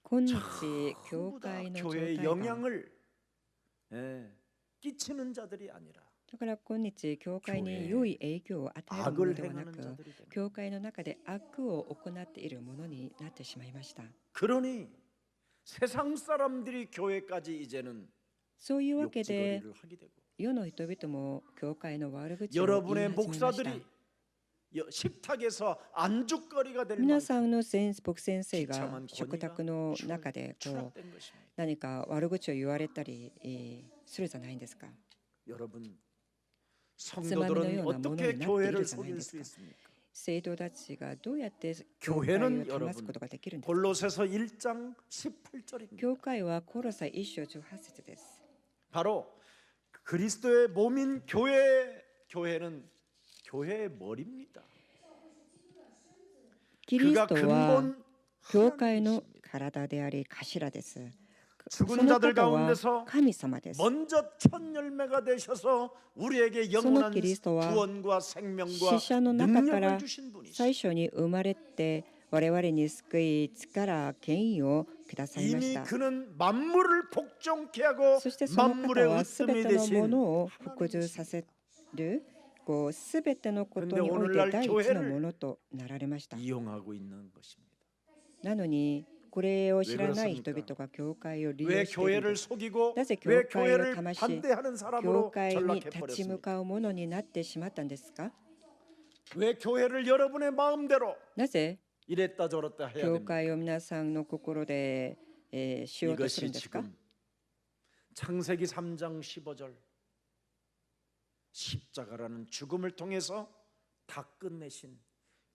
今日、教 전부 다 会の状 교회에 態が、 영향을 끼치는 자들이 아니라 だから今日、教会に良い影響を与えるも 악을 のではな 행하는 く、 자들이 됩니다. 教会の中で悪を行っているものになってしまいました。 그러니 세상 사람들이 교회까지 이제는 そういうわけで、 욕지거리를 하게 되고 世の人々も教会の悪口を言い 여러분의 始めました。 목사들이 식탁에서 안주거리가 될 皆 만큼 さんの牧先生が 비참한 食卓の中で 추락된 것입니다. 何か悪口を言われたりするじゃないんですか。 여러분 つまみの 성도들은 ようなもの 어떻게 になっている 교회를 じゃない 속일 です 수 か。 있습니까? 生徒たちがどうやって教 교회는 会を騙す 여러분 ことができるんですか。 골로새서 1장 18절입니다. 教会はコロサ1章18節です。 바로 그리스도의 몸인 교회는 교회의 머리입니다. キリ 그가 ストは 근본 教会の 하나님이십니다. 体であり頭です。そ 죽은 の 자들 方は 가운데서 神様です。 먼저 첫 열매가 되셔서 우리에게 영원한 그리스도와 구원과 생명과 死者の中か 능력을 ら 주신 분이시죠. 最初に生まれて我々に救い、力、権威をくださいまし 이미 た。 그는 만물을 복종케 하고 そしてその方 만물의 はすべ 으뜸이 てのも 되신 のを服従させる、すべてのことにおい 그런데 て 오늘날 第一 교회를 のものとなられました。 이용하고 있는 것입니다. なのにこれを知 왜 らない 그렇습니까? 人々が教会を利 왜 用しているんで 교회를 す。 속이고 なぜ 왜 教会を 교회를 騙し 반대하는 教 사람으로 会に 전락해 立ち向 버렸습니까? かうものになってしまったんですか？ 왜 교회를 여러분의 마음대로 なぜ 이랬다 저랬다 해야 教 됩니까? 会を皆さんの心で、しようとするん 이것이 ですか？ 지금 창세기 3장 15절 십자가라는 죽음을 통해서 다 끝내신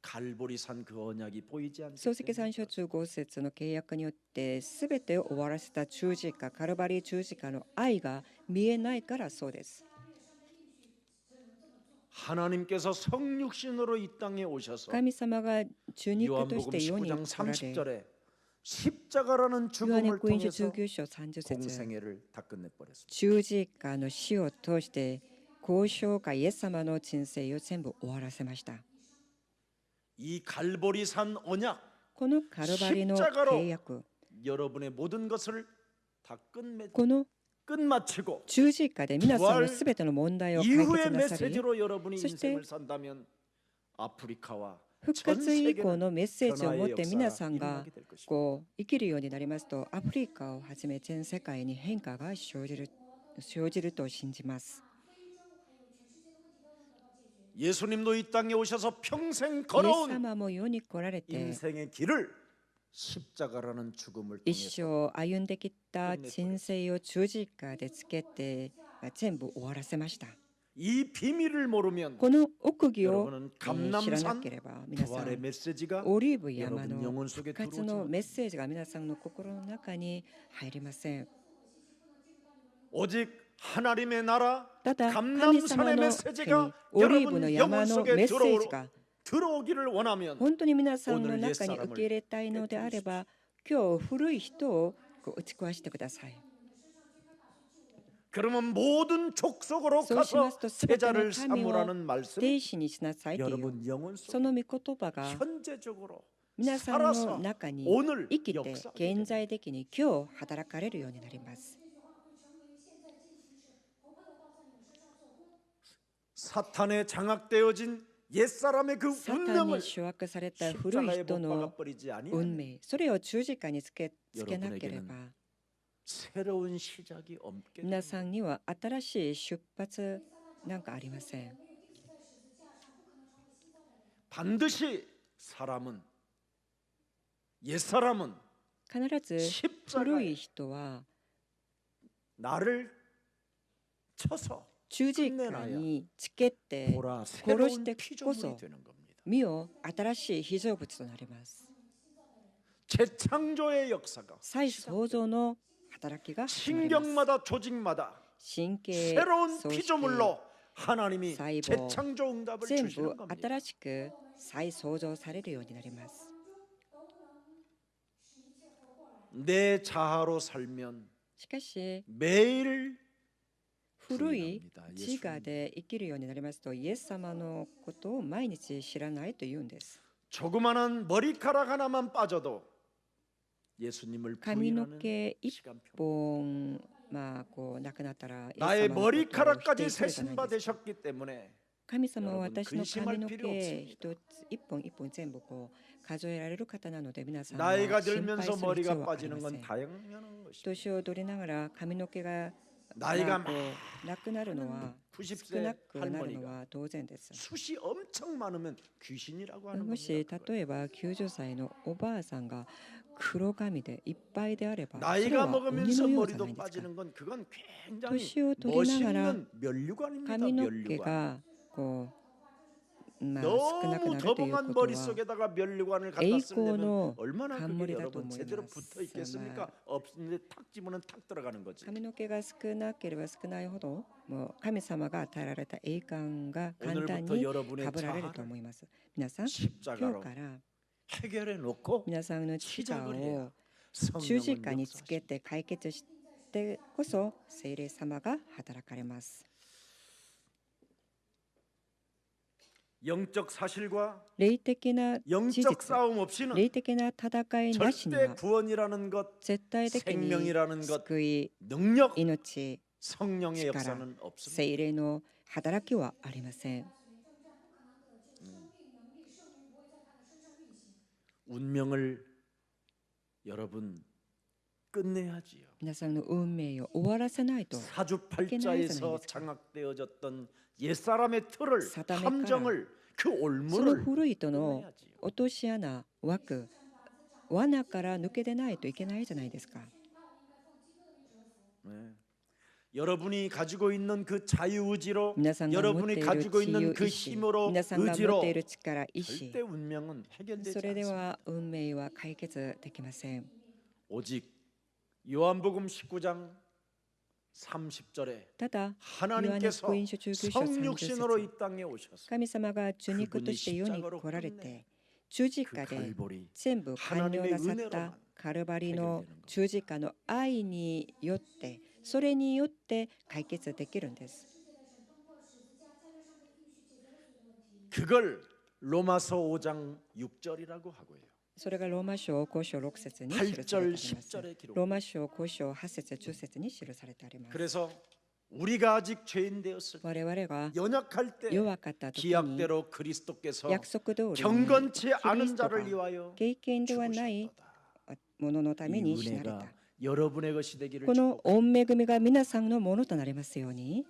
갈보리산 그 언약이 보이지 漱石 않기 3 章 때문에 5節の契約によって全てを終わらせた十字架、カルバリー十字架の愛が見えないからそうです。 하나님께서 성육신으로 이 땅에 오셔서 神様が受肉とし 요한복음 て世に来 19장 られ、 30절에 십자가라는 ヨハネ 죽음을 福音書 통해서 19章30節 공생애를 다 끝내버렸습니다. 十字架の死を通して交渉かイエス様の人生を全部終わらせました。 이 갈보리산 언약 このカルバリの契約、 여러분의 모든 것을 다 この 끝마치고 十字架で皆さんのすべての問題を解 이후의 決なさり、 메시지로 여러분이そして 인생을 산다면 아프리카와 復 전 活以降 세계는 のメッセージを持っ 변화의 て皆 역사가 さんが 일어나게 될 것입니다. こう生きるようになりますと、アフリカをはじめ全世界に変化が生じると信じます。 예수님도 이 땅에 오셔서 평생 イエス 걸어온 様も世に来られて 인생의 길을 십자가라는 죽음을 一 통해서 生歩んできた人生を十字架でつけて全部終わらせました。 이 비밀을 모르면 この奥義を 여러분은 知らな 감남산 ければ、皆さ 부활의 ん 메시지가 オリーブ山 여러분 の 영혼 復 속에 活 들어오지 の 않습니다. メッセージが皆さんの心の中に入りません。 오직 하나님의 나라 ただ神 감남산의 様の国、 메시지가 オリーブ 여러분 の 영혼 山の 속에 メッセージが 들어오기를 원하면 本当に皆さんの中に受け入れたいのであれば、今日古い人を打ち壊してください。 그러면 모든 족속으로 そうしま 가서 すと、すべての 제자를 民を 삼으라는 말씀이 弟子にしなさいという 여러분 영혼 そ 속에 の御言葉が 현재적으로 皆さんの 살아서 中に 오늘 生きて 역사하게 現 됩니다. 在的に今日働かれるようになります。 사탄에 장악되어진 옛사람의 그 サタン 운명을 に掌握された古い 십자가에 人 못 の 박아버리지 運 아니하면 命、それを十字架につけなければ、 새로운 시작이 없게 皆 됩니다. さんには新しい出発なんかありません。 반드시 사람은 옛사람은 必ず古い人は 나를 쳐서 十字架につけて 보라 殺し 새로운 てこ 피조물이 そ 되는 겁니다. 身を新しい被造物となります。 재창조의 역사가 再創造の働きが始まります。 신경마다 조직마다 神経 새로운 そして 피조물로 하나님이 사이버, 재창조 응답을 全部 주시는 겁니다. 新しく再創造されるようになります。 내 자아로 살면 しかし 매일 古い 부인합니다. 自我で生きるようになりますと、イエス様のことを毎日知らないと言うんです。 조그마한 머리카락 하나만 빠져도 예수님을 髪の 부인하는 毛一 시간표. 本こうなくなったら、イエス 나의 様のことを否 머리카락까지 定するじゃ 세신 ない 바 ですか。 되셨기 때문에 神様は私の 여러분 髪の 근심할 毛 필요 없습니다. 一つ一本一本全部こう数えられる方なので、皆さんは 나이가 心配 들면서 する必要 머리가 はあり 빠지는 ませ 건 ん。 당연한 것입니다. 年を取りながら髪の毛が 나이가 こうなくなるのは少な 90세 くなるの 할머니가 は当然です。 숱이 엄청 많으면 귀신이라고 하는 もし 겁니다. 例えば90歳のおばあさんが黒髪でいっぱいであれば、それ 나이가 は鬼 먹으면서 のようじゃな 머리도 いですか。 빠지는 건 그건 굉장히 年を取りながら 멋있는 면류관입니다. 髪の毛 면류관. がこう少なく 너무 なるという 더벙한 ことは 머릿속에다가 면류관을 갖다栄 쓰려면 光の 얼마나 그게冠だと 여러분 思い 제대로 ます。 붙어 있겠습니까? 없는데 탁 집으면 탁 들어가는 거지. 髪の毛が少なければ少ないほど、もう神様が与えられた栄冠が簡単 오늘부터 に 여러분의 被られると 자아를 思います。皆さん、今 십자가로 日から 해결해 놓고 皆さんの自我 시작을 を 해야 十字 성령은 架につけ 역사하십니다. て解決してこそ聖霊様が働かれます。 영적 사실과 霊的な事 영적 実、 싸움 없이는 霊的な戦いなしに 절대 は 구원이라는 것, 絶対的に 생명이라는 것, 救い、 능력, 命、 성령의力、 역사는 없습니다. 聖霊の働きはありません。 운명을 여러분 끝내야지요. 皆さんの運命を終わらせないと 사주팔자에서 장악되어졌던 옛사람의 틀을 사단의 함정을 그 その 올무를 古い人の 끝내야지요. 落とし穴枠罠から抜け出ないといけないじゃないですか。 네. 여러분이 가지고 있는 그 자유의지로 皆さんが持ってい 여러분이 る 가지고 自 있는 由 그 意志 힘으로 皆さんが持っ 의지로 ている力意志 절대 운명은 해결되지 それで 않습니다. は運命は解決できません。 오직 요한복음 19장 30절에 ただヨハネ 하나님께서 福音書19章30 성육신으로 節 이 땅에 오셔서 神様が受肉として世に来られて十字 그 架で 갈보리 全部完了なさったカルバリの十字架の愛によってそれによって解決できるんです。 그걸 로마서 5장 6절이라고 하고요. それがローマ書5章6節に記されてあり 8절 ます。 10절에 기록. ローマ書5章8節10節に記されてあります。 그래서 우리가 아직 죄인 되었을 때 我々が 연약할 때 弱かった時に 기약대로 그리스도께서 約束通りに 경건치 キリ 않은 ストが 자를 위하여 経験ではない 죽으셨도다. もののため 이 に死なれた。 은혜가 여러분의 것이 되기를 この 축복합니다. 御恵みが皆さんのものとなりますように。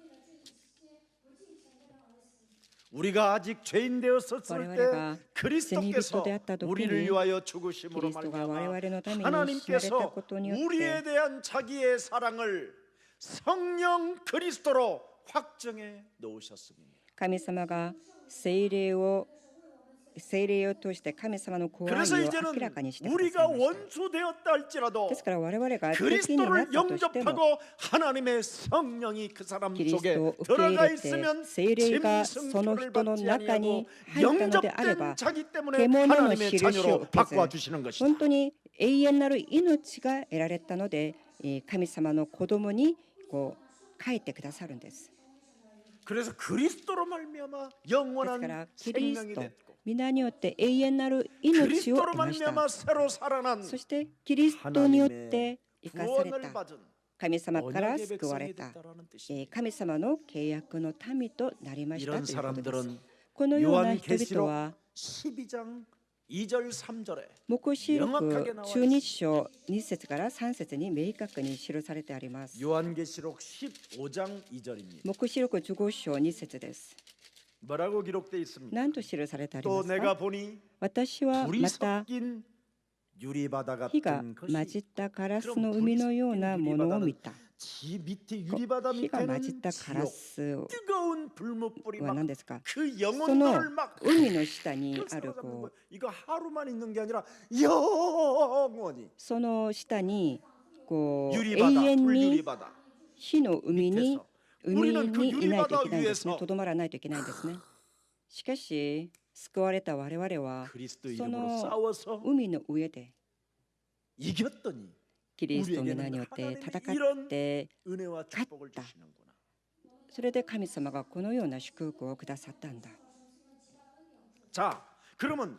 우리가 아직 죄인 되었을 때 我々が 그리스도께서 罪人であった時に 우리를 위하여 죽으심으로 キリストが我 말미암아 々のために死なれた 하나님께서 ことによって 우리에 대한 자기의 사랑을 성령 그리스도로 확정해 놓으셨습니다. 神様が聖霊を通して神様のご愛を 그래서 明 이제는 らかにしてくだ 우리가 さいました 원수되었다 할지라도 ですから我々が敵になっ 그리스도를 たとしても 영접하고 하나님의 성령이 그 사람 キリス 속에 トを受け入 들어가 れて 있으면 聖霊がその 짐승표를 人の 받지 中に 아니하고 入ったのであれば 영접된 자기 때문에 獣の 하나님의 印を 자녀로 受け 바꿔 ず 주시는 것이다. 本当に永遠なる命が得られたので神様の子供にこう帰ってくださるんです。 그래서 그리스도로 말미암아 ですか 영원한 らキリス 생명이 ト 됐고 皆によって永遠なる命を 그리스도로 得ました。 말미암아 새로 살아난 そしてキリストによって生かされ 구원을 た 받은 神様から 언약의 救われ 백성이 た 됐다라는 뜻입니다. 神様の契約の民となりました 이런 ということです。 사람들은 このような人々 요한계시록 は 12장 2절 3절에 黙示録12章2節から3節に明確に記されてあります。 요한계시록 15장 2절입니다. 黙示録15章2節です。 뭐라고 기록되어 있습니까? 何と記されてあり 또 ます 내가 か？ 보니 私は 불이 また 섞인 유리바다 火が 같은 混じ 것이 ったガラスの海のようなものを見た。 지 밑에 유리바다 火が混じっ 밑에는 たガラ 지옥 ス 뜨거운 불못불이 は 막 何ですか？ 그 そ 영혼들을 の 막 海の下にあ 사로잡는 る 거예요. 이거 하루만 있는 게 아니라 영원히 その下にこう永 유리바다 遠に 불유리바다 火の海に 밑에서 海 우리는 그 にいないといけないんですね。 유리바다 とどまらないといけないんですね。しかし救われた我々は 그리스도 そ 이름으로 の 싸워서 海の上で 이겼더니 キリストの名によって戦って 은혜와 축복을 갔다. 주시는구나. それで神様がこのような祝福をくださったんだ。 자, 그러면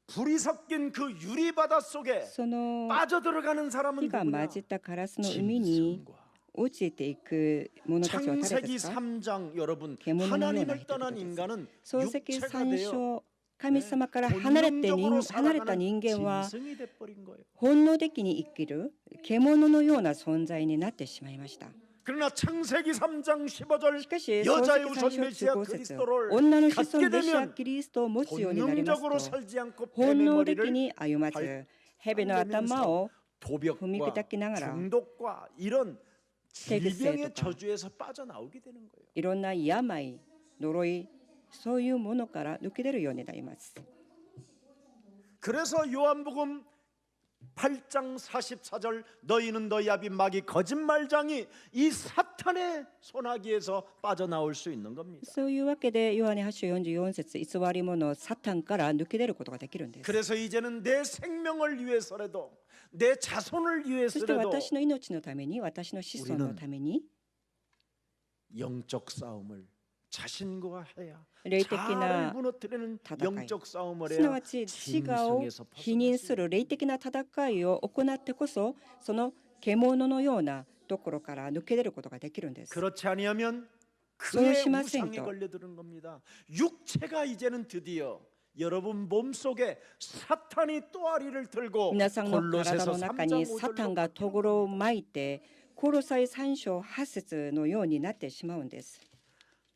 불이 섞인 그 유리바다 속에 その 빠져들어가는 사람은 火が混 누구냐? じったガラスの海に 짐승과 落ちていく者たちは誰 창세기 ですか？ 3장 여러분 獣のような 하나님을 人 떠난 々です。 인간은 創世記 육체가 3 되어 章神様から離れた人間は 짐승이 돼버린 거예요. 本能的に生きる獣のような存在になってしまいました。 그러나 창세기 3장 15절 しかし創世 여자의 記 우선 3章 메시아 15節 그리스도를 女の子孫 갖게 メシア 되면 キリストを持つようになります 본능적으로 と 살지 않고 本 뱀의 能的 머리를 に歩まず蛇の頭を 도벽과 후미키타키나가라. 중독과 이런 질병의 태그세도가. 저주에서 빠져나오게 되는 거예요. いろんな病、呪い、そういうものから抜け出るようになります。 그래서 요한복음 8장 44절 너희는 너희 아비 마귀 거짓말장이 이 사탄의 손아귀에서 빠져나올 수 있는 겁니다. そういうわけでヨハネ8章44節偽り者サタンから抜け出ることができるんです。 그래서 이제는 내 생명을 위해서라도 내 자손을 そして 위해서라도 私の命のために私の子孫のために 영적 싸움을 자신과 해야 霊的 자아를 な 무너뜨리는戦い 영적 싸움을 すな 해야 わち自我を 짐승에서 否認する霊的な戦いを行ってこそその獣のようなところから抜け出ることができるんです。 그렇지 아니하면 소요 그의 심하센 우상에 또. 걸려드는 겁니다. 육체가 이제는 드디어 여러분 몸속에 사탄이 또아리를 들고 皆さんの体 골로새서 の中 3장 にサタンが 5절로 とぐろを巻いてコロサイ3章8節のようになってしまうんです。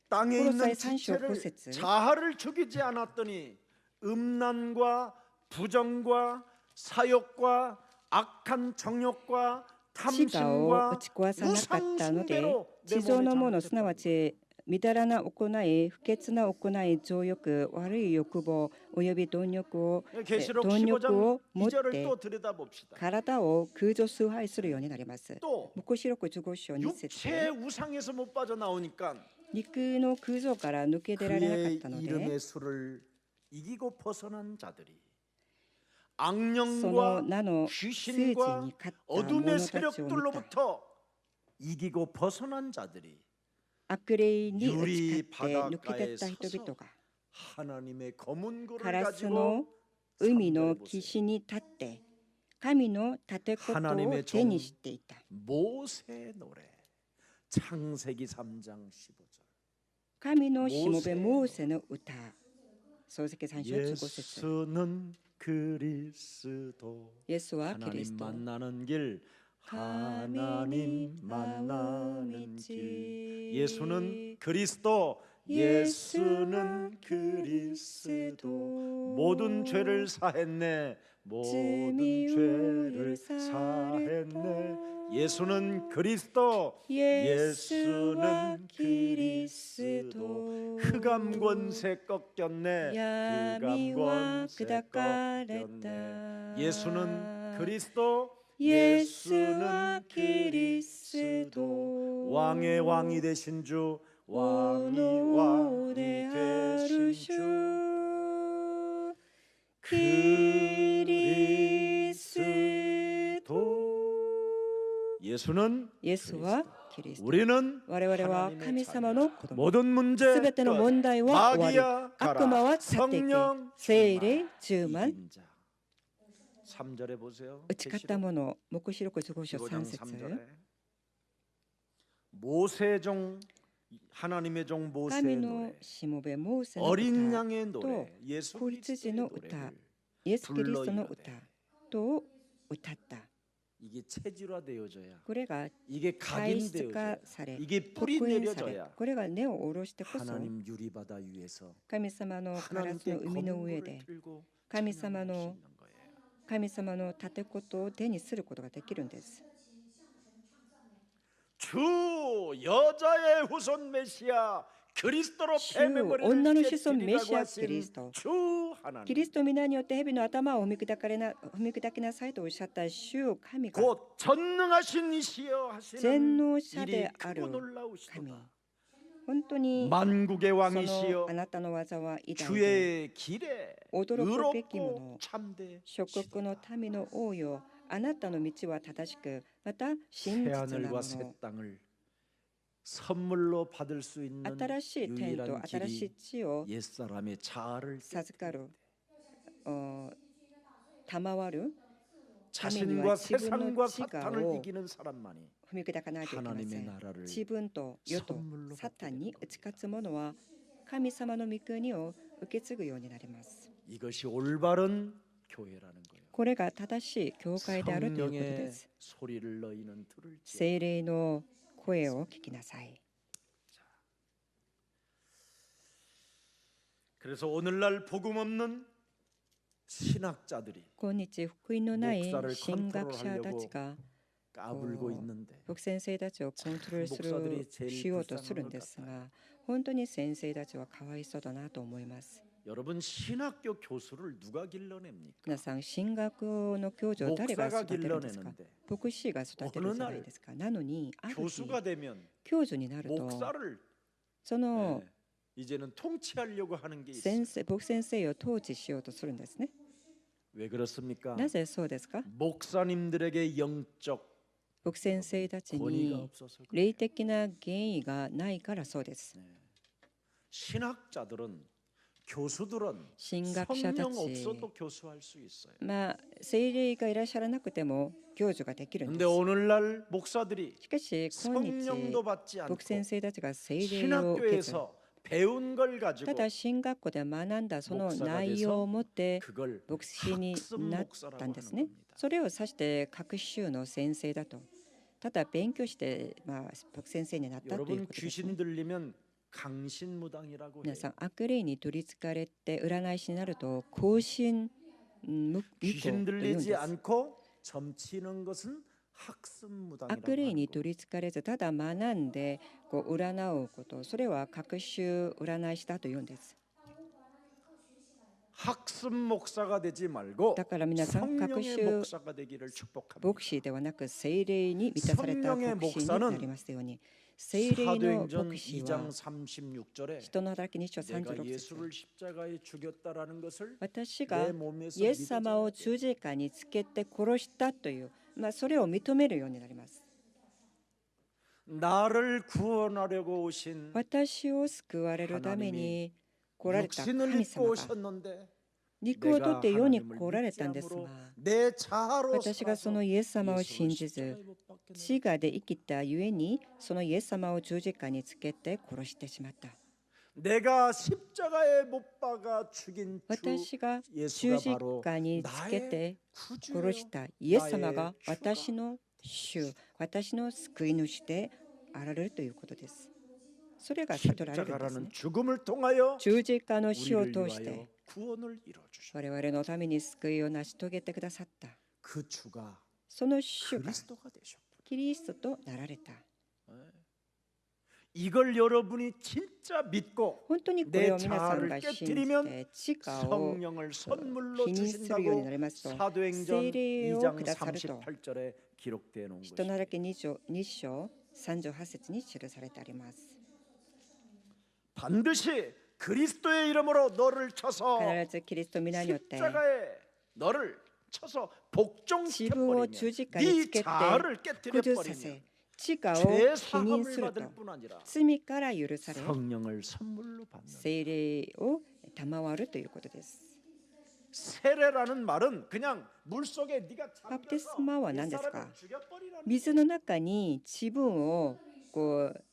땅에 골로사이 있는 3장 지체를 9절. 자아를 죽이지 않았더니 음란과 부정과 사욕과 악한 정욕과 地下を 탐심과 打ち壊さなかったので 우상숭배로 내 地上 몸에 のものすなわ 장악됐다. ちみだらな行い不潔な行い情欲悪い欲望および貪欲を 계시록 貪欲 15장 を持っ 2절을 て 또 들여다봅시다. 体を空女崇拝するようになります。 또 黙示録15章2節 육체의 우상에서 못 빠져나오니까 肉の空女から抜け出られなか 그의 ったので 이름의 수를 이기고 벗어난 자들이 その 악령과 名の数字に 귀신과 勝った者 어둠의 たちを見た 세력들로부터 이기고 벗어난 자들이 悪霊に打ち 유리 勝って抜け出 바닷가에 った人 서서 々が 하나님의 검은 고를 カラスの 가지고 海の 삼절에 보세요. 岸に立って神の盾事を手にしていた。 모세의 노래 창세기 3장 15절 神のしもべモーセの歌。創世記3章15節。 예수는 그리스도 イエスはキリス 하나님 ト。 만나는 길 하나님 만나는 길 예수는 그리스도 예수는 그리스도 모든 죄를 사했네 모든 죄를 사했네 예수는 그리스도 예수는 그리스도 흑암 권세 꺾였네 흑암 권세 꺾였네 예수는 그리스도 예수는 그리스도 왕의 왕이 되신 주 왕이 왕이 되신 주 그리스도 예수는 イエスはキリスト。 우리는 我々は神様の子供。 모든 문제 すべての問題は終わり。 마귀야 悪魔は 가라 去っていき。 성령 聖霊充満。 이긴 자 3절에 보세요 打ち勝った者、黙示録15章 15장 3節。 3절에 모세종 하나님의 종 神 모세의 の 노래 しもべモーセの 어린 歌 양의 노래 예수 子羊 그리스도의 の歌 노래를 イエス・キリストの 불러 歌 이르되 と歌った。 이게 체질화되어져야 これが 이게 体質 각인되어져야 化され、 이게 뿌리 刻印され、 내려져야 これが根を下ろしてこそ 하나님 유리바다 위에서 神様のガラス 하나님께 の海の 검은 上 고를 で 들고 神 찬양할 様 수 の 있는 거예요. 神様の盾事を手にすることができるんです。 주 여자의 후손 메시아 그리스도로 주 뱀의 언나의 머리를 시손 깨뜨리라고 메시아 하신 그리스도. 주 하나님 キリスト皆によって蛇の頭を踏み砕きなさいとおっしゃった主神が 곧 전능하신 이시여 하시는 全能者 일이 である 크고 神 놀라우시도다 本当に 만국의 その 왕이시여 あなたの技は偉大で 주의 길에 驚くべきも 의롭고 の 참되 諸国の民の王よあなたの道は正しくまた真実な 새하늘과 も 새 の 땅을 선물로 받을 수 있는 新しい天と 유일한 新しい 길이 地を 옛사람의 자아를 授かる賜る 자신과 지분과 세상과 지가오. 사탄을 이기는 사람만이 踏み砕かないといけませ 하나님의 ん 나라를 自分と世と 선물로 サ 받게 タンに 되는 打ち勝つ者は神様の御国を受け継ぐようになります 이것이 올바른 교회라는 거예요. これが正しい教会であるということで 성령의 す 소리를 너희는 들을지. 聖霊の声を聞きなさい 그래서 오늘날 복음 없는 신학자들이 今日福音のない목사를 神学者たちが 까불고 있는데 僕先生たちをコントロールするしようとするんですが本当に先生たちはかわいそうだなと思います 여러분 신학교 교수를 누가 길러냅니까? 皆さん進学の教授を誰が 목사가 育てるんですか 길러내는데 牧師が育てるじゃないですかなのにある日 교수가 되면 教授になると 목사를 その 이제는 통치하려고 하는 게 있어요. 先生牧先生を統治しようとするんですね 왜 그렇습니까? なぜそうですか 목사님들에게 영적 牧先生たち 권위가 に 없어서 그래요. 霊的な権威がないからそうです 신학자들은 교수들은 神学者た 성령 ち 없어도 교수할 수 있어요. まあ聖霊がいらっしゃらなくても教授ができるんで 근데 す 오늘날 목사들이 しかし今日 성령도 받지 牧先 않고 生たちが聖霊を受けず 신학교에서 배운 걸 た 가지고 だ進学校で学んだその 목사가 内容を持って 그걸 牧師に 학습 なっ 목사라고 たんです 하는 ね。 겁니다. それを指して学習の先生だと。ただ勉強して、牧先生になったという 여러분 ことですね。 귀신 들리면 강신무당이라고 皆 해요. さん、悪霊に取りつかれて占い師になると後進無巫 귀신 女というん 들리지 です。 않고 점치는 것은 학습무당이라고 悪霊 하는 に 거. 取りつかれず、ただ学んでこう占うこと、それは学習占い師だというんです。 학습 목사가 되지 말고 だから皆さん、学 성령의 習 목사가 되기를 축복합니다. 牧師ではなく聖霊に満たされた牧師になりますように。聖霊の 사도행전 牧師 2장 は 36절에 人の働き2章 내가 36節 예수를 십자가에 죽였다라는 것을 私が 내 몸에서 イエス様を 믿어져야 돼. 十字架につけて殺したという、それを認めるようになります。 나를 구원하려고 오신 私を救われるために来られた 육신을 神 입고 様が 오셨는데 肉を取って世に 하나님을 来られ 믿지 たんです 않으므로 が、 내 자아로 私がその 살아서 イエス様を 예수를 信じ 십자가에 ず 못 박겠느냐. 自我で生きたゆえにそのイエス様を十字架につけて殺してしまった。 내가 십자가에 못 박아 죽인 주 私が十 예수가 字 바로 架につけ 나의 て 구주요 殺したイエス様が 나의 주가. 私の主、私の救い主であられるということです。それが悟られるんですね。 십자가라는 죽음을 통하여 十字架の死を 우리를 通して 위하여 구원을 이루어 주셨다. 我々のために救いを成し遂げてくださった。 그 주가 その主が 그리스도가 되셨다. キリストとなられた。 이걸 여러분이 진짜 믿고 本当にこれを 내 皆さん 자아를 が信じ 깨뜨리면 て地下を 성령을 선물로 否認するようにな 주신다고 りますと、 사도행전 聖霊を 2장 くださると 38절에 기록되어 놓은 人の 것입니다. だけ2章38節に記されてあります。 반드시 그리스도의 이름으로 너를 쳐서 必ずキリスト皆によって 십자가에 너를 쳐서 自分を 복종시켜버리면 十字架に 네 つけて 자아를 崩さ 깨뜨려버리면 せ、地下を否 죄 認す 사함을 る 받을 と 뿐 아니라 罪から許され 성령을 선물로 받는 聖霊を賜るということです。 세례라는 말은 그냥 물속에 네가 バプテス 잠겨서 マは何ですか？ 옛사람을 죽여버리라는 水の中に自分をこう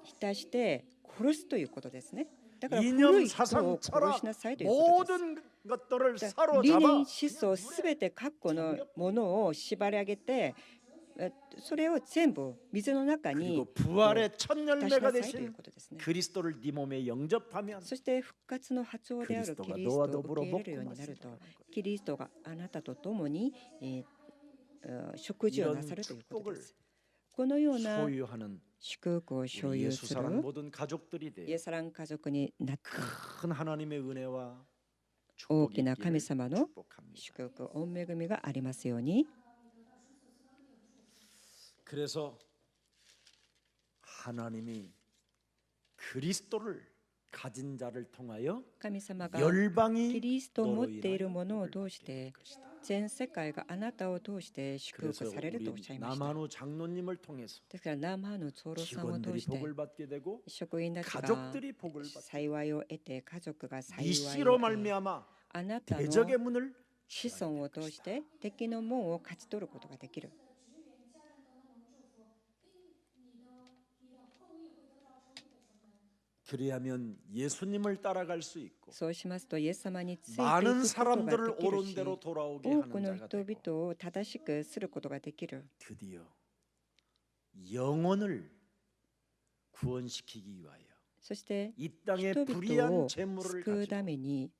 浸して殺すということですね。だから古 이념 い人を 사상 殺 철학 しなさいということです。 모든 것들을 理念 사로잡아 思想すべて過去のものを縛り上げて、それを全部水の中 그리고 に 부활의 出し 첫 な 열매가 さいという 되신 ことですね。 그리스도를 네 몸에 영접하면 そして復活の発音であるキリストを受け入れるようになると、キリストがあなたと共に、食事をなさるということです。このような 소유하는 祝福を所 우리 有す 예수 사랑 る 모든 가족들이 イ 돼 エスラン家族になって 큰 하나님의 은혜와 大 축복이 きな神 있기를 様の 축복합니다. 祝福、御恵みがありますように。 그래서 하나님이 그리스도를 가진 자를 통하여 神様がキ 열방이 リストを持 너로 っている 인하여 ものを 복을 通して 받게 될 것이다. 全世界があなたを通して祝 그래서 福されるとおっしゃい 우리 ました。 남한우 장로님을 통해서 ですから生の長老さんを通 직원들이 して 복을 받게 되고 職員たちが 가족들이 복을 받게 되고 幸いを得て家族が幸い 이 を 씨로 得て 말미암아 あなたの 대적의 문을 子孫を通して敵の門を勝ち取ることができる。 그리하면 예수님을 따라갈 수 있고 そうしますとイエス様についていく 많은 ことが 사람들을 できる 옳은 し、 대로 돌아오게 多く 하는 の 자가 人 되고 々を正しくすることができる。 드디어 영혼을 구원시키기 위하여 そして 이 땅의 人々 불의한 を 재물을 救うた 가지고 めに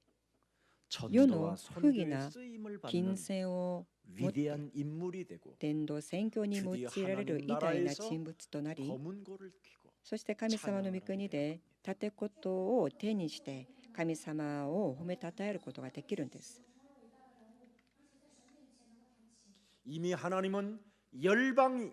전도와 요 선교에 흑이나 쓰임을 金 받는 銭を持って 위대한 인물이 되고 伝道宣教に用いられる偉大な人物となり、 검은 고를 쥐고 そして神様の御国で盾事を手にして神様を褒めたたえることができるんです。 이미 하나님은 열방이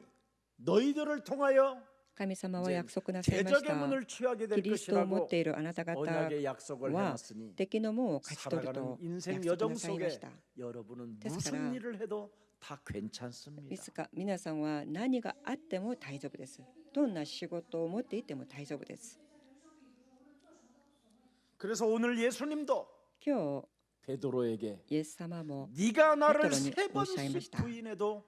너희들을 통하여 神様は約束なさいまし 대적의 た。 문을 취하게 キ 될 リストを持っ 것이라고 ているあなた方 언약의 약속을 は 해놨으니 敵の門を勝ち取る 살아가는 と 인생 約束 여정 なさいまし 속에 た。 여러분은 됐어요. 무슨 일을 해도 다 で 괜찮습니다. すから皆さんは何があっても大丈夫です。どんな仕事を持っていても大丈夫です。 그래서 오늘 예수님도 今日 베드로에게 イエス様も 네가 나를 베드로니 세 번씩 오시아이마시다. 부인해도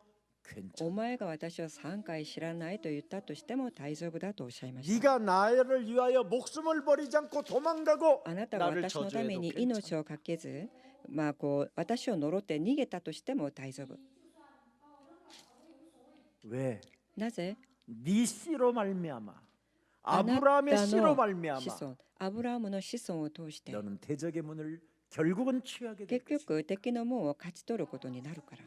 괜찮아. お前が私を3回知らないと言ったとしても大丈夫だとおっしゃいました。 네가 나를 위하여 목숨을 버리지 않고 도망가고 あなたが 나를 私のため 저주해도 に 괜찮아. 命をかけず、私を呪って逃げたとしても大丈夫。 왜? なぜ？ 네 씨로 말미암아 あな 아브라함의 た 씨로 の子 말미암아 孫、アブラハムの子孫を通して 너는 대적의 문을 결국은 취하게 될 結 것이다. 局敵の門を勝ち取ることになるから。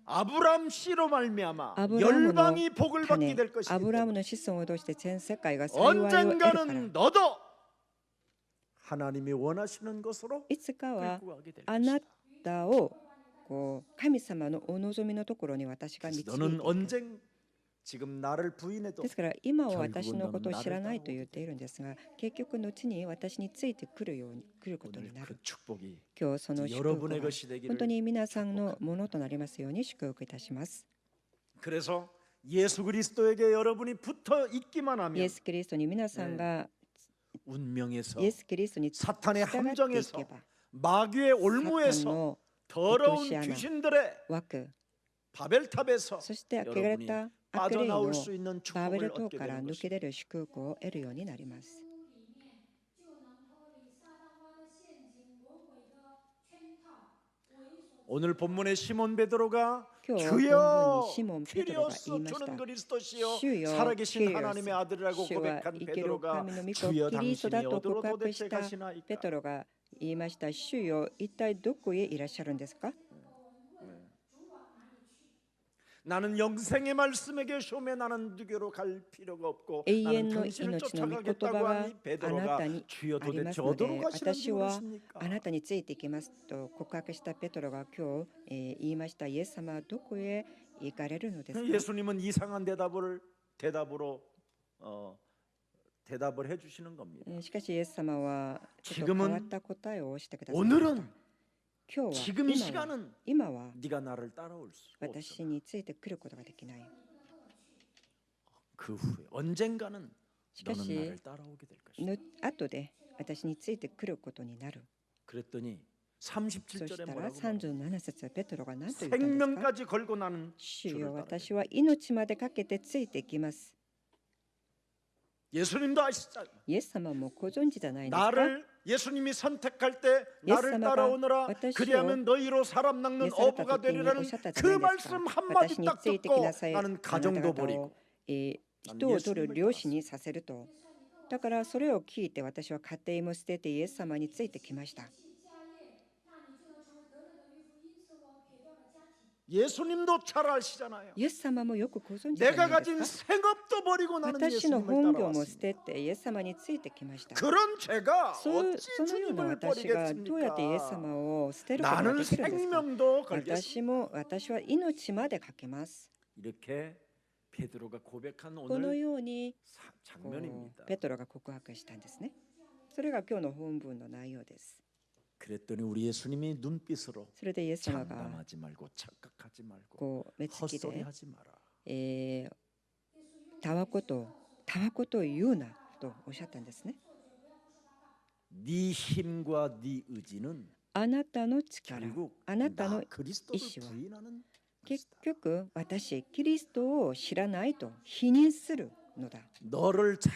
아브라함 씨로 말미암아 아브라함의 열방이 복을 받게 種 될 것이기 アブラハム 때문에 の子孫を通して全世界が幸いを得るから。 언젠가는 너도 하나님이 원하시는 것으로 いつかは 끌고 가게 될 あな 것이다. たを神様のお望みのところに私が 그래서 導いてい 너는 く。 언젠 지금 나를 부인해도 ですから今は私のことを知らないと言っているんですが、結局後に私についてくるように来ることに 오늘 なる。 그 축복이 今日その祝福 여러분의 が 것이 本当 되기를 に皆さんのものとなりますように祝福いたします。 그래서 예수 그리스도에게 여러분이 붙어 있기만 イ 하면 エス・キリストに皆さんが 운명에서 イエス・キリストに従 사탄의 ってい 함정에서 けば、 마귀의 サタン 올무에서 の 더러운落とし穴 귀신들의 枠、 바벨탑에서 そして汚れた悪霊 빠져나올 の 수 있는 バーベ 축복을 ル島 얻게 から 되는 抜け 것입니다. 出る祝福を得るようになります。 오늘 본문의 시몬 베드로가 今日 주여 本文にシモン・ペテロが言い 퀴리오스 ました 주는 그리스도시요 主よ 살아계신 퀴리오스 하나님의 아들이라고 主は 고백한 生ける 베드로가 神の御子 주여 キリスト 당신이 だと 어디로 告白 도대체 した 가시나이까 ペトロが言いました。主よ、一体どこへいらっしゃるんですか？ 나는 영생의 말씀에게 쇼매 나는 누구로 갈 필요가 없고 永 나는 遠の 당신을 命の御言葉 쫓아가겠다고 が 하니 あな 베드로가 たに 주여 ありま 도대체 すの 어디로 で、 가시는지 私は 모르십니까? あなたについていきますと告白したペトロが今日、言いました。イエス様はどこへ行かれるのですか？ 예수님은 이상한 대답으로 대답을 해주시는 겁니다. しかしイエス様はちょっと変わった答えをしてくださいました。 오늘은 今日 지금 이 は 시간은 今は 네가 나를 따라올 수 없어. 私についてくることができない。 그 후에 언젠가는 너는 시카시, 나를 따라오게 될 것이다. の後で私についてくることになる。 그랬더니 そし 37절에 たら 뭐라고 말해요? 37節ペトロが何と言ったんですか？ 생명까지 걸고 나는 主 주를 よ、 따르겠다. 私は命までかけてついていきます。 예수님도 아시잖아요. イエス様もご存知じゃないですか？ 나를 예수님이 선택할 때 나를 예수님가 따라오느라 와타시오 그리하면 너희로 사람 낚는 어부가 되리라는 그 말씀 한마디 딱 듣고 나는 가정도 버리고 人を取る漁師にさせると。だからそれを聞いて私は家庭も捨ててイエス様についてきました。 예수님도 잘 아시잖아요. イエス様もよくご存知じゃ 내가 ないで 가진 すか？ 생업도 버리고 나는 私の 예수님을 本業も捨 따라왔습니다. ててイエス様についてきました。 그런 제가 そ 어찌 のような 주님을 私がどうやってイエス 버리겠습니까? 様を捨てることが 나는 できるんですか？ 생명도 걸겠습니다. 私は命までかけます。 이렇게 베드로가 고백한 この 오늘 ようにこう 장면입니다. ペトロが告白したんですね。それが今日の本文の内容です。 그랬더니 우리 예수님이 눈빛으로 それでイエス様が 장담하지 말고 착각하지 말고 こう目つきで 헛소리하지 마라. たわこと言うなとおっしゃったんですね。 네 힘과 네 의지는 あなたの力、 결국 あなた 나 の 그리스도를 이시와 부인하는 結 것이다. 局私キリストを知らないと否認するのだ。 너를 잘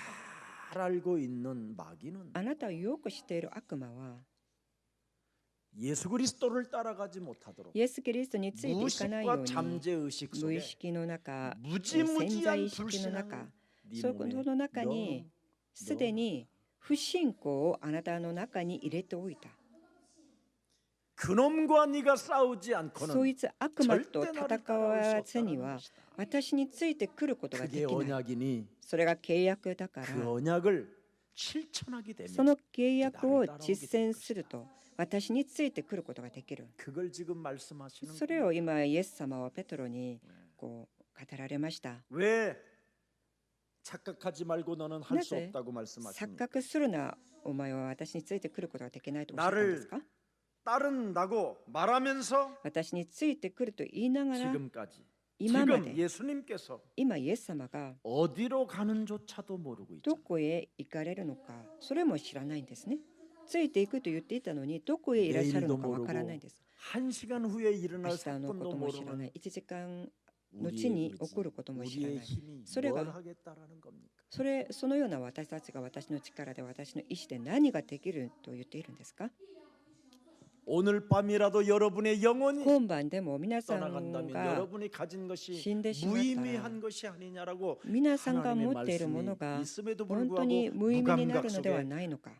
알고 있는 마귀는 あなたをよく知っている悪魔は 예수 그리스도를 따라가지 못하도록 イエス・キリストについていかないよう 무의식과 に 잠재 의식 無 속에 意識の中、潜 무지무지한 在意識の中、 불신앙을 네 そ 몸에 の中にすでに不信仰をあなたの中に入れておいた。 그놈과 네가 싸우지 そ 않고는 いつ悪魔と 절대 나를 戦 따라올 わ 수 ずに 없다는 は 것이다. 私についてくることがで 그게 きない。 언약이니 それが契約だから、 그 언약을 실천하게 そ 되면 の契約を実践すると私についてくることができる。 그걸 지금 말씀하시는 それを今イエス様はペトロにこう語られました。 왜 착각하지 말고 너는 할 수 네. 없다고 錯 말씀하십니까? 覚するな、お前は私についてくることができないとおっしゃったんですか？ 따른다고 말하면서 私についてくると言いながら 지금까지 今ま 지금 で 예수님께서 今イエス様が 어디로 가는조차도 모르고 ど 있잖아요. こへ行かれるのかそれも知らないんですね。ついていくと言っていたのにどこへいらっしゃるのかわからないんです。 한 시간 후에 明 일어날 日のこ 사건도 とも知らな 모르는 い、1時間後 우리의 に 의지, 起こることも知ら 우리의 ない。 힘이 それ 뭘 が 하겠다라는 겁니까? そのような私たちが私の力で私の意志で何ができると言っているんですか。 오늘 밤이라도 여러분의 영혼이 今晩でも皆さん 떠나간다면 が 여러분이 가진 것이 死んでしまったら 무의미한 것이 아니냐라고 皆さんが 하나님의 持っているもの 말씀이 が 있음에도 本当 불구하고 に無意味にな 무감각 るのでは 속에 ないのか。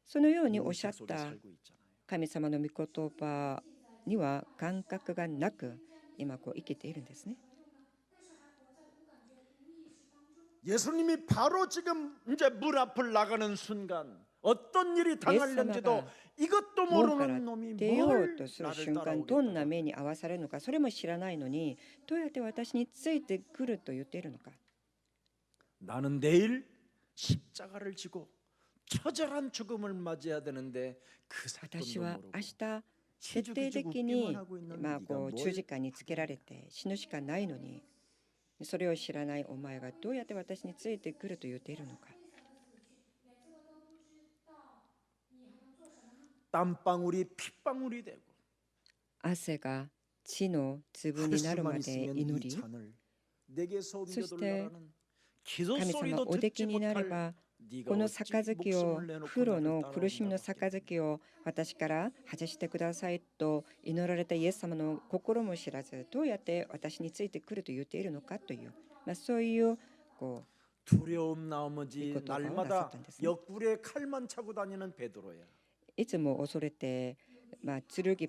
そのようにおっしゃ 무의식 っ 속에 た 살고 있잖아요. 神様の御言葉には感覚がなく今こう生きているんですね。 예수님이 바로 지금 이제 문 앞을 나가는 순간 어떤 일이 당할는지도 이것도 門から 모르는 놈이 出よう 뭘 とする 나를 瞬間どんな 따라오겠다고 目に遭わされるのかそれも知らないのにどうやって私についてくると言っているのか。 나는 내일 십자가를 지고 처절한 죽음을 맞이해야 되는데 그 私 사건도 は 모르고 明日徹 시주기주 底的 웃기만 に 하고 있는 まあ 네가 こう 뭘 十字架につけられて死ぬしかないのにそれを知らないお前がどうやって私についてくると言っているのか。 땀방울이 핏방울이 되고 汗が地の粒になる 할 ま 수만 で 있으면 祈 이 り 잔을 내게서 서 옮겨달라는 기도 神様 소리도 おでき 듣지 になれ 못할 ば 네가 この 어찌 杯を 목숨을 내놓고 風呂 나를 の苦しみの 따라오는가 받겠느냐. 杯を私から外してくださいと祈られたイエス様の心も知らずどうやって私についてくると言っているのかという、そういうこ 두려움 나머지 이것도 날마다 나섰던 옆구리에 칼만 차고 다니는 베드로야. ういつも恐れて、剣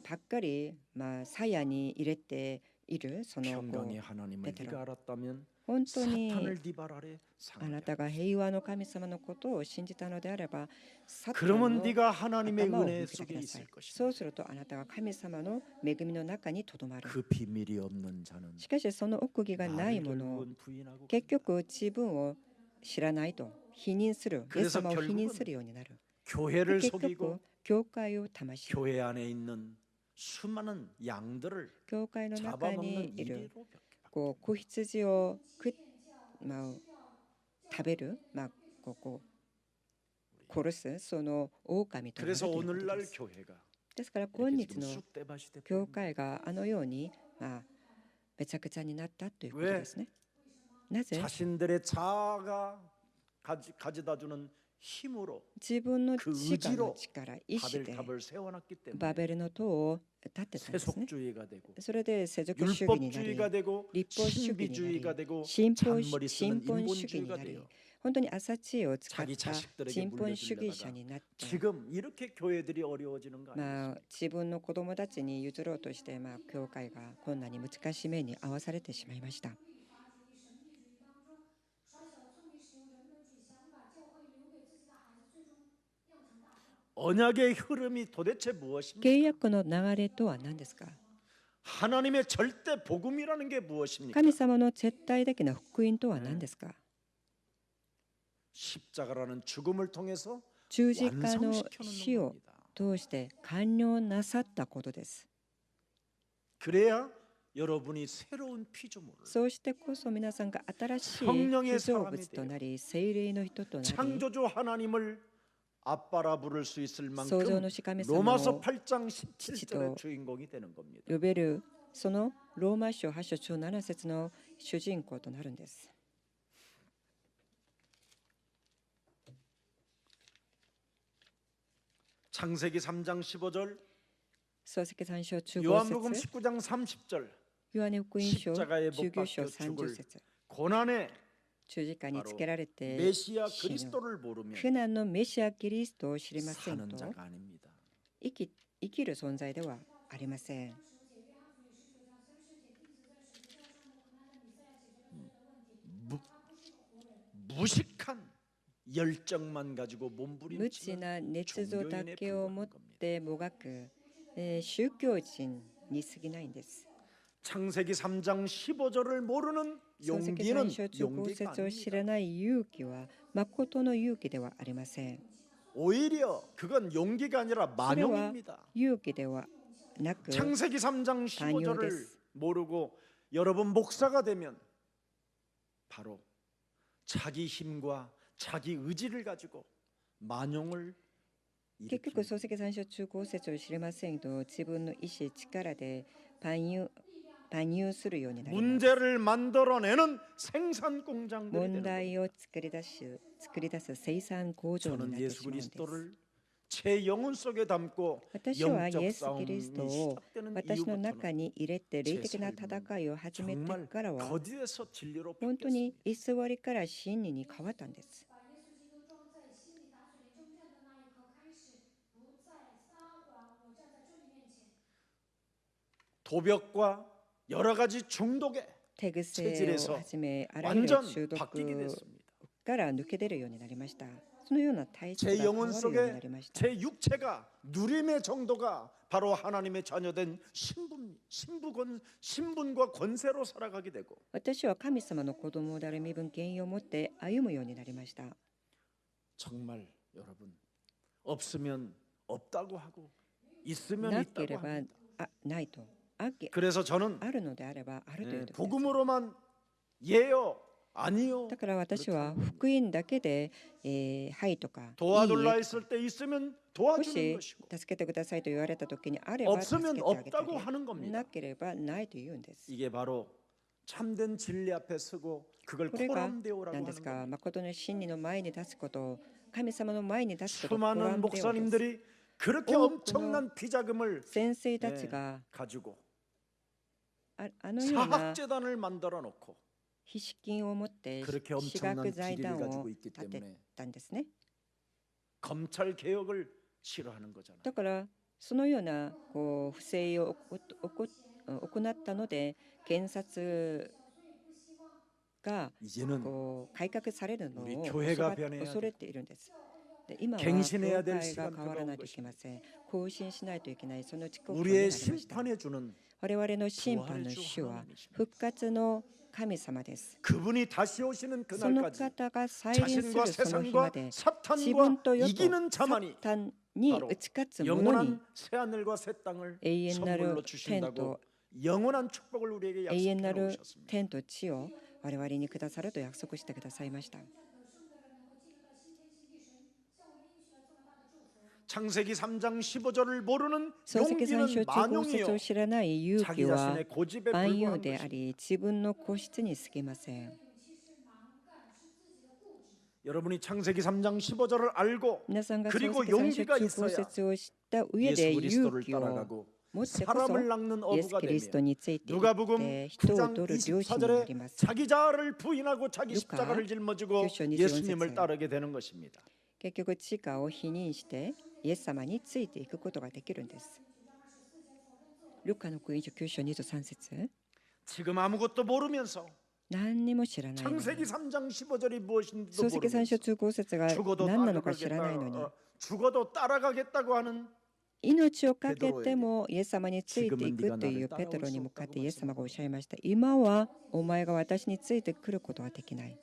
ばっかり、鞘に入れているそのこ 평강의 う 하나님을 베드로. 네가 알았다면 本当に 사탄을 네 발 아래 あ 상하게 なたが 하겠다. 平和の神様のことを信じたのであればサタン 그러면 の 네가 하나님의 頭を 은혜 向けてく 속에 ださい 있을 。 것이다. そうするとあなたは神様の恵みの中にとどまる。 그 비밀이 없는 자는 しかしその奥義がない 나를 ものを 결국은 부인하고 結局自分を知らないと否認する、イエス様を否認するようになる。 교회를 結 속이고 局教会を騙し 교회 안에 있는 수많은 양들을 教会の中に 잡아먹는 いる 이리로 こう子羊を食べる、殺すその狼となる 그래서 ということ 오늘날 です。 교회가 ですから今 이렇게 日 지금 の 쑥대밭이 教 돼버린 会があのようにめちゃくちゃになったということですね。なぜ 자신들의 자아가 가져다주는 힘으로 自分の 그 自我の 의지로 力、意志で 바벨탑을 세워놨기 バ 때문에 ベルの塔を建てたんですね。 세속주의가 되고 それで世俗主義になり、 율법주의가 되고 立法主義になり 신비주의가 되고 信奉 잔머리 信 쓰는 本主義に 인본주의가 なり 돼요. 本当に朝知恵を使っ 자기 た 자식들에게 信本主義者 물려주려다가 になって、 지금 이렇게 교회들이 어려워지는 거 아니에요? 自分の子供たちに譲ろうとして、教会がこんなに難しい目に遭わされてしまいました。 언약의 흐름이 도대체 무엇입니까? 契約の流れとは何ですか。 하나님의 절대 복음이라는 게 무엇입니까? 神様の絶対的な福音とは何ですか。 십자가라는 죽음을 통해서 十字架の 완성시켜놓는 死を 겁니다. 通して完了なさったことです。 그래야 여러분이 새로운 피조물을 そうしてこそ皆さんが新しい 성령의 被造 사람이 物となり、聖霊の人となり、 창조주 하나님을 아빠라 부를 수 있을 創造 만큼 主神様 로마서 を 8장 父と 17절의 주인공이 되는 겁니다. 呼べる、そのローマ書8章17節の主人公となるんです。 창세기 3장 15절, 創世記3章15 요한복음 節、 19장 30절 ヨハネ福音書 십자가에 못 19章 박혀 30 죽을 節、 고난의 十字架につけられて 메시아 死ぬ 그리스도를 모르면 苦難のメシアキリストを知りません 사는 と 자가 아닙니다. 生きる存在ではありません。 무식한 열정만 가지고 無知 몸부림치는 な熱情だ 종교인에 けを持っ 불과한 겁니다. てもがく、宗教人に過ぎないんです。 창세기 3장 15절을 모르는 創世記 용기는 3章15 용기가 節を知 아닙니다. らない勇気は誠の勇気ではありません。 오히려 그건 용기가 아니라 それは 만용입니다. 勇気ではなく 창세기 3장 15절을 반영됐어. 모르고 여러분 목사가 되면 바로 자기 힘과 자기 의지를 가지고 만용을 結局 일으키는 漱石三書中高節を知れませんと自分の意志力で搬入するようになります。 문제를 만들어내는 생산 공장들이 問 되는 題 겁니다. を作り出す生産工場に 저는 なって 예수 しまうんです。 그리스도를 제 영혼 속에 담고 私はイ 영적 エス・キリスト 싸움이 を 시작되는 私の中 이후부터는 に入れて 제 霊的な 삶은 戦いを始めて 정말 からは 거짓에서 진리로 本当に 바뀌었습니다. 偽りから真理に変わったんです。 把耶稣基督装在心里，打水灵中正的那一刻开始，不再撒谎。我站在真理面前， 도벽과 여러 가지 중독에 手癖を 체질에서 はじめあらゆる 완전 中毒 바뀌게 됐습니다. から抜け出るようになりました。そのような体質 제 が変わ 영혼 るようにな 속에 りました。 제 육체가 누림의 정도가 바로 하나님의 자녀된 신분과 권세로 살아가게 되고 私は神様の子供である身分権威を持って歩むようになりました。 정말 여러분 없으면 없다고 하고 있으면 なけれ 있다고 ば 합니다. ないと、그래서 저는 あるのであればあるということです。 복음으로만 예요 아니요 だから私は福音だけで、はいとかいい 도와달라 え 했을 때 있으면 も 도와주는 し 것이고 助けてくださいと言われた時にあれば助け 없으면 てあげた 없다고 하는 り 겁니다. なければないと言うんです。 이게 바로 참된 진리 앞에 서고 그걸 これが 코람데오라고 何 하는 ですか、 겁니다. 誠の真理の前に出すこと、神様の前に出すことをコラ 수많은 ンデオです。 목사님들이 그렇게 오, 엄청난 비자금을 先生たちが 가지고 あのような 사학재단을 만들어 놓고 非資金を持って 그렇게 私 엄청난 学財 비리를 団を 가지고 있기 立て 때문에 たんですね。 검찰 개혁을 싫어하는 거잖아요. だからそのようなこう不正を行ったので検察が 이제는 こう改革されるの 우리 を 교회가 변해야 恐れているんです。で今は 갱신해야 教 될 会が 시간표가 変わら 온 ないといけま 것입니다. せん。更新しないといけないその遅刻になり 우리의 ました。 심판해 주는 我々の審判の主は復活の神様です。 그분이 다시 오시는 その 그날까지 方が再臨す 자신과 るその日ま 세상과 で自分 사탄과 と世と 이기는 サ 자만이 タンに打ち勝つ者に 영원한 새 하늘과 새 땅을 永遠なる 선물로 天 주신다고 と 영원한 축복을 우리에게 永遠な 약속해 る 놓으셨습니다. 天と地を我々にくださると約束してくださいました。 창세기 3장 15절을 모르는 漱石三 용기는 章中高節 만용이요 を知らない勇 자기 気は 자신의 고집에 万有 불과한 であ 것입니다. り自分の固執に過ぎません。 여러분이 창세기 3장 15절을 알고 皆さんが漱 그리고 石三章 용기가 中高 있어야 節を知った上 예수 で勇 그리스도를 気を 따라가고 持ってこ 사람을 낚는 そイエス・ 어부가 キリスト 되며 についていっ 누가복음 て人を 9장 取る漁師になりま 24절에 す。 자기 자아를 부인하고 자기 루카 십자가를 짊어지고 9章 24 예수님을節 따르게 되는 것입니다. 結局自我を否認してイエス様についていくことができるんです。ルカの福音書9章23節 지금 아무것도 모르면서 何にも知らないのに 창세기 3장 15절이 무엇인지도 漱石三章 모르면서 中高節が 죽어도 何なのか知らないのに 죽어도 따라가겠다고 하는 命をかけてもイエス様についていくというペテロに向かってイエス様がおっしゃいました。今はお前が私についてくることはできない。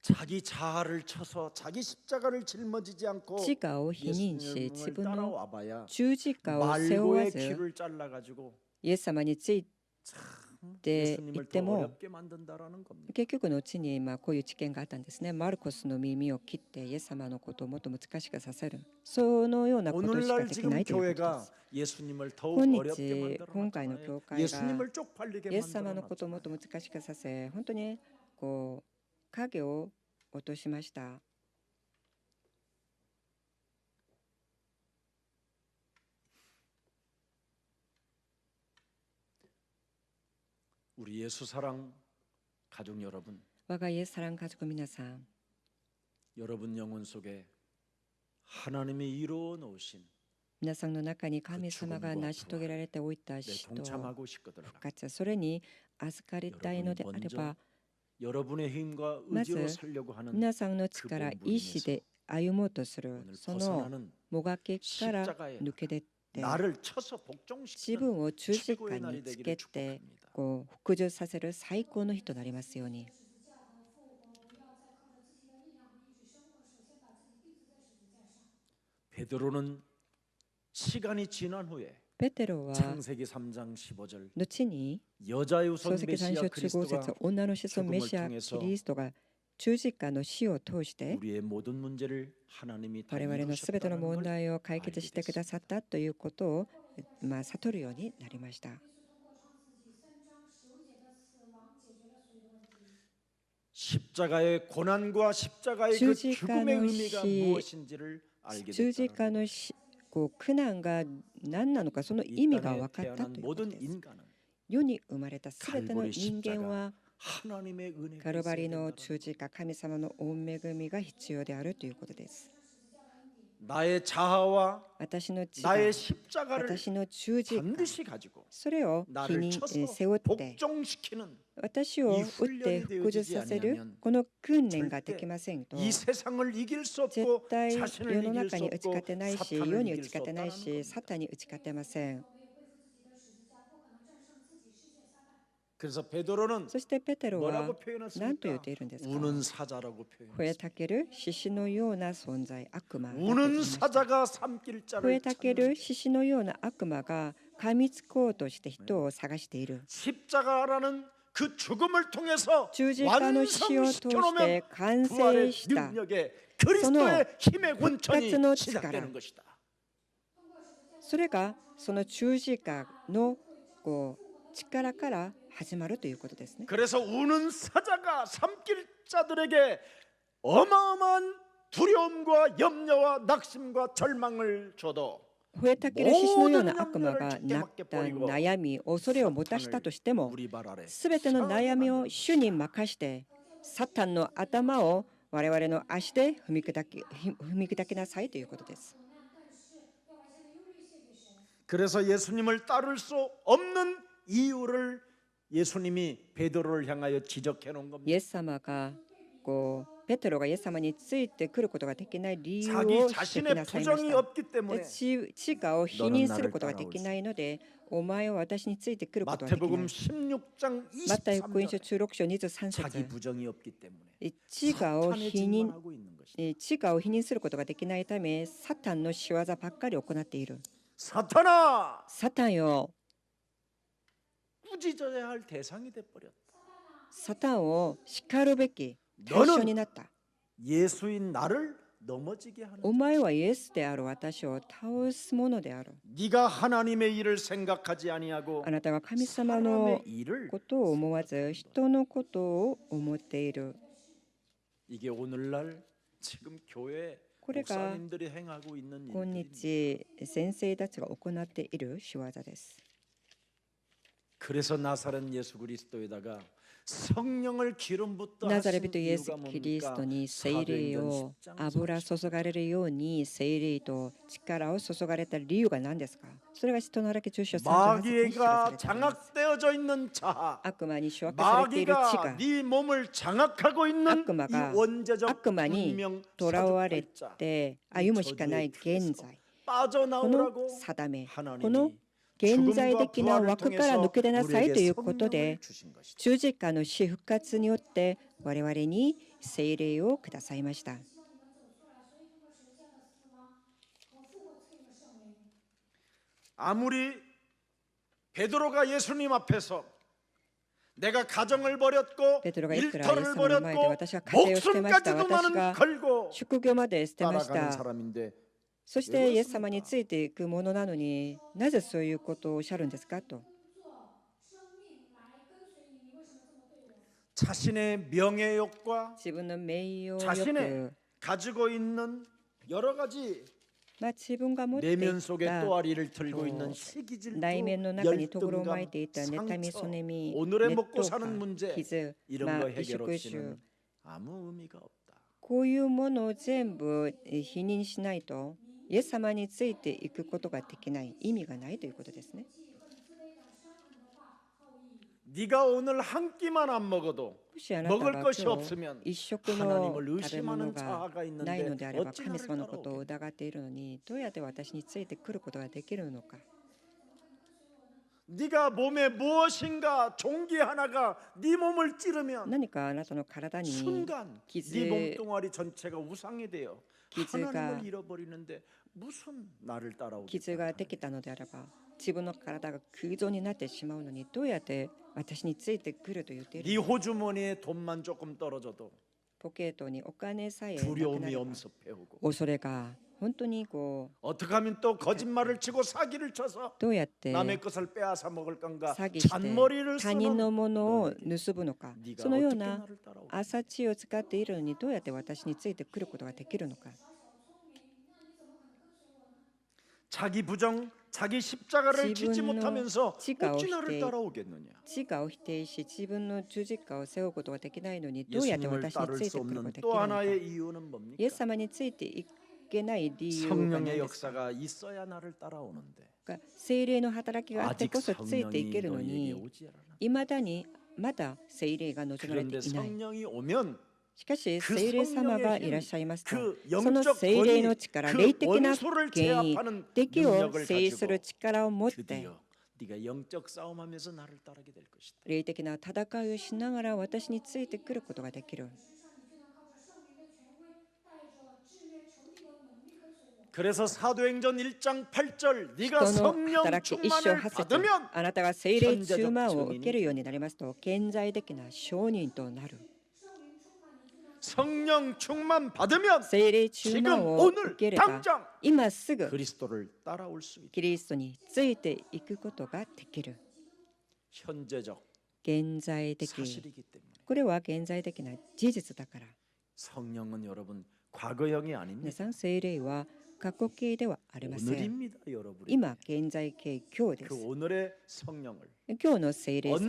자기 자아를 쳐서 자기 십자가를 짊어지지 않고 自我を否認し自 예수님을 分の 따라와봐야 十字架を背負わ 말고의 ず 귀를 잘라가지고 イエス様について行 예수님을 って 더 も 어렵게 만든다라는 겁니다. 結局のうちにこういう知見があったんですね。マルコスの耳を切ってイエス様のことをもっと難しくさせる。そのようなことしか 오늘날 でき 지금 ないということで 교회가 す。 예수님을 더욱 今 어렵게 日今回の 만들어놨잖아요. 教会が 예수님을 쪽팔리게 イエス様のことをもっ 만들어놨잖아요. と難しくさせ、本当にこう影を落としました。 우리 예수 사랑 가족 여러분, 我がイエスサラン家族皆さん、 여러분 영혼 속에 하나님이 이루어 놓으신 皆さんの中に神様が成し遂げられておいた 내 死と 동참하고 싶거든. 復活、それに預かりたいのであれば、 여러분의 힘과 まず 의지로 살려고 하는 皆さんの力、意志で歩もうとする 오늘 その 벗어나는 もがきから抜け出て、 나를 쳐서 自 복종시키는 分を十字架 최고의 に 날이 つ 되기를 けて 축복합니다. こう服従させる最高の日となりますように。 베드로는 시간이 지난 후에 ペテロは 창세기 3장 15절 後に 여자의 우선 創世記3 메시아 章中5 그리스도가 節女の子孫メシア 죽음을 キ 통해서 リストが十字架の死を通して 우리의 모든 문제를 하나님이 다 我々のすべての 이루셨다는 問 걸 題を解決してくださったということを悟るようになりました。 십자가의 고난과 십자가의 그 죽음의 의미가 무엇인지를 알게 十字 됐다는 架の死こう苦難が何なのかその 이 意味が 땅에 分かった 태어난 ということ 모든 です。 인간은 世に生まれたすべての人間は 하나님의 은혜가 カルバリ 있어야 の 된다는 十字架神様の御恵みが必要であるということです。 나의 자아와 私の血が 나의 십자가를 私の十字架 반드시 가지고 それを日 나를 に 쳐서 背負って 복종시키는 私を打って復活させるこの訓練ができませんと 이 세상을 이길 수 絶 없고 対世 자신을 の 이길 中 수 に打ち勝て 없고 ないし世 사탄을 に打 이길 ち 수 勝てない 없다는 し 겁니다. サタンに打ち勝てません。 그래서 베드로는 そしてペテロは 뭐라고 何と言っ 표현했습니까? ているんですか。 우는 사자라고 吠え 표현했습니다. たける獅子のような存在悪魔だと言い 우는 ました。 사자가 삼킬 吠 자를 えたけ 찾는 る獅子のような悪魔が噛みつこうとして人を探している。 십자가라는 그 죽음을 통해서 十字架の死を通して完 부활의 成した 능력에 그리스도의 힘의 원천이復活の力 시작되는 것이다. それがその十字架のこう力から始まるということですね。 그래서 우는 사자가 삼킬 자들에게 어마어마한 두려움과 염려와 낙심과 절망을 줘도 吠えたける獅子のような悪魔がなった悩み、恐れを持たしたとしても、 우리 발 아래 すべての悩みを主に任して、サタンの頭を我々の足で踏み砕きなさいということです。 그래서 예수님을 따를 수 없는 이유를 예수님이 베드로를 향하여 지적해 놓은 イ 겁니다. エス様がこうペテロがイエス様についてくることができない理由 자기 を指摘 자신의 なさいまし 부정이 た。 없기 때문에 地下を否認することができないので、お前は私についてくることができない。 마태복음 16장 マタイ福音書 23절에 16章23 자기 節 부정이 없기 때문에 地下を 사탄의 否認 짓만 하고 있는 것이다. 地下を否認することができないため、サタンの仕業ばっかり行っている。 사탄아, サタンよ、 꾸짖어야 할 대상이 돼 버렸다. サタンを叱るべき対象になった。 예수인 나를 넘어지게 하는. お前はイエスである私を倒すものである。 네가 하나님의 일을 생각하지 아니하고 あなたが神様の 사람의 일을 ことを思わず人のことを思っている。 이게 오늘날 지금 교회 これが 목사님들이 행하고 있는 今 일들입니다. 日先生たちが行っている仕業です。 그래서 나사렛 예수 그리스도에다가 성령을 기름 붓다 ナザレ 하신 人イエス 이유가 キリス 뭡니까? トに聖霊を 사도행전 10장 油注がれるように聖霊と力を注がれた理由が何ですか。それが使徒の働き10章38節に記さ 마귀가 れています。 장악되어져 있는 자아, 悪魔に掌握されている地 마귀가 が 네 몸을 장악하고 있는 이 악마가 원죄적 악마니 운명 囚われ 사주팔자 て歩むしかない現在、この 빠져나오라고 定め、こ 하나님이 の現在 죽음과 的な 부활을 枠から抜 통해서 け出なさいということで 우리에게 성령을 주신 것이다. 十字架の死復活によって我々に聖霊をくださいました。 아무리 베드로가 예수님 앞에서 내가 가정을 버렸고 ペテロがいくらイエス 일터를 様の前で 버렸고 私は家庭を捨てました。 목숨까지도 私 나는 が 걸고 職業まで捨てまし 따라가는 た。 사람인데 そしてイエス様についていくものなのになぜそういうことをおっしゃるんですかと。 자신의 명예욕과 自分の名誉 자신의 欲、 가지고 있는 여러 가지 自分が持ってい 내면 속에 た 또아리를 들고 또 있는 시기질투, 内面の中にとぐろを 열등감, 巻いていた妬み、 상처, そねみ、 오늘의 劣 먹고 等 사는 感、 문제 傷、 이런 거 萎 해결 縮臭、 없이는 아무 의미가 없다. こういうものを全部否認しないとイエス様についていくことができない、意味がないということですね。 네가 오늘 한 끼만 안 먹어도 もしあなた 먹을 が 것이 今日 없으면 一食の 하나님을 食べ物 의심하는 が 자아가 ないの 있는데 であれば 어찌 神 나를 様のことを 따라오게? 疑っているのにどうやって私についてくることができるのか。 네가 몸에 무엇인가 종기 하나가 네 몸을 찌르면 何かあなたの体に 순간 기즈- 네 몸뚱아리 전체가 우상이 되어 기즈가- 하나님을 잃어버리는데 무슨 나를 따라오게? 傷ができたのであれば自分の体が空洞になってしまうのにどうやって私についてくると言っている 네 のか 호주머니에 돈만 조금 떨어져도 ポケットにお金さえなくな 두려움이 れば 엄습해오고 恐れが本当にこう 어떻게 하면 또 거짓말을 치고 사기를 쳐서 どうやって 남의 것을 빼앗아 먹을 건가 詐欺して 잔머리를 他人の 쓰는 ものを 너에게 盗むのか 네가 そのよう 어떻게 な 나를 따라오겠냐 朝知を使っているのにどうやって私についてくることができるのか 자기 부정, 자기 십자가를 지지 지분노, 못하면서 지가 어찌 나를 없대. 따라오겠느냐 自我を否定し自分の十字架を背負うことができないのにどうやって 예수님을 私に 따를 つい 수 てくることが 없는 できる 또 のか 하나의 이유는 イエ 뭡니까? ス様についていけない理由が 성령의 何ですか 역사가 있어야 나를 따라오는데 聖霊の働きがあって 아직 こそついてい 성령이 けるの 너에게 に 오지 않아 いまだにまだ聖霊が望まれて 그런데 いない 성령이 오면 しかし 그 聖霊様が 성령의 いらっ 힘, しゃいますと 그 その 영적 聖霊の 권위, 力 그 霊的な 원수를 権威 제압하는 敵を 능력을 制する 가지고 力を持って 드디어 네가 영적 싸움하면서 나를 따르게 될 것이다. 霊的な戦いをしながら私についてくることができる 그래서 사도행전 1장 8절 네가 人の 성령 働き一章 충만을 八節 받으면 あなたが聖霊充満を受けるようになりますと顕在的な証人となる 성령 충만 받으면 聖霊充 지금 満を受 오늘 ければ 당장 今すぐ 그리스도를 따라올 수 있다. キリストについていくことができる 현재적 現在的 사실이기 때문에 これは現在的な事実だから 성령은 여러분 과거형이 아닙니다. 皆さん聖霊は過去形ではありません 오늘입니다, 여러분. 今現在形今日で 그 す 오늘의 성령을 今日の聖霊様を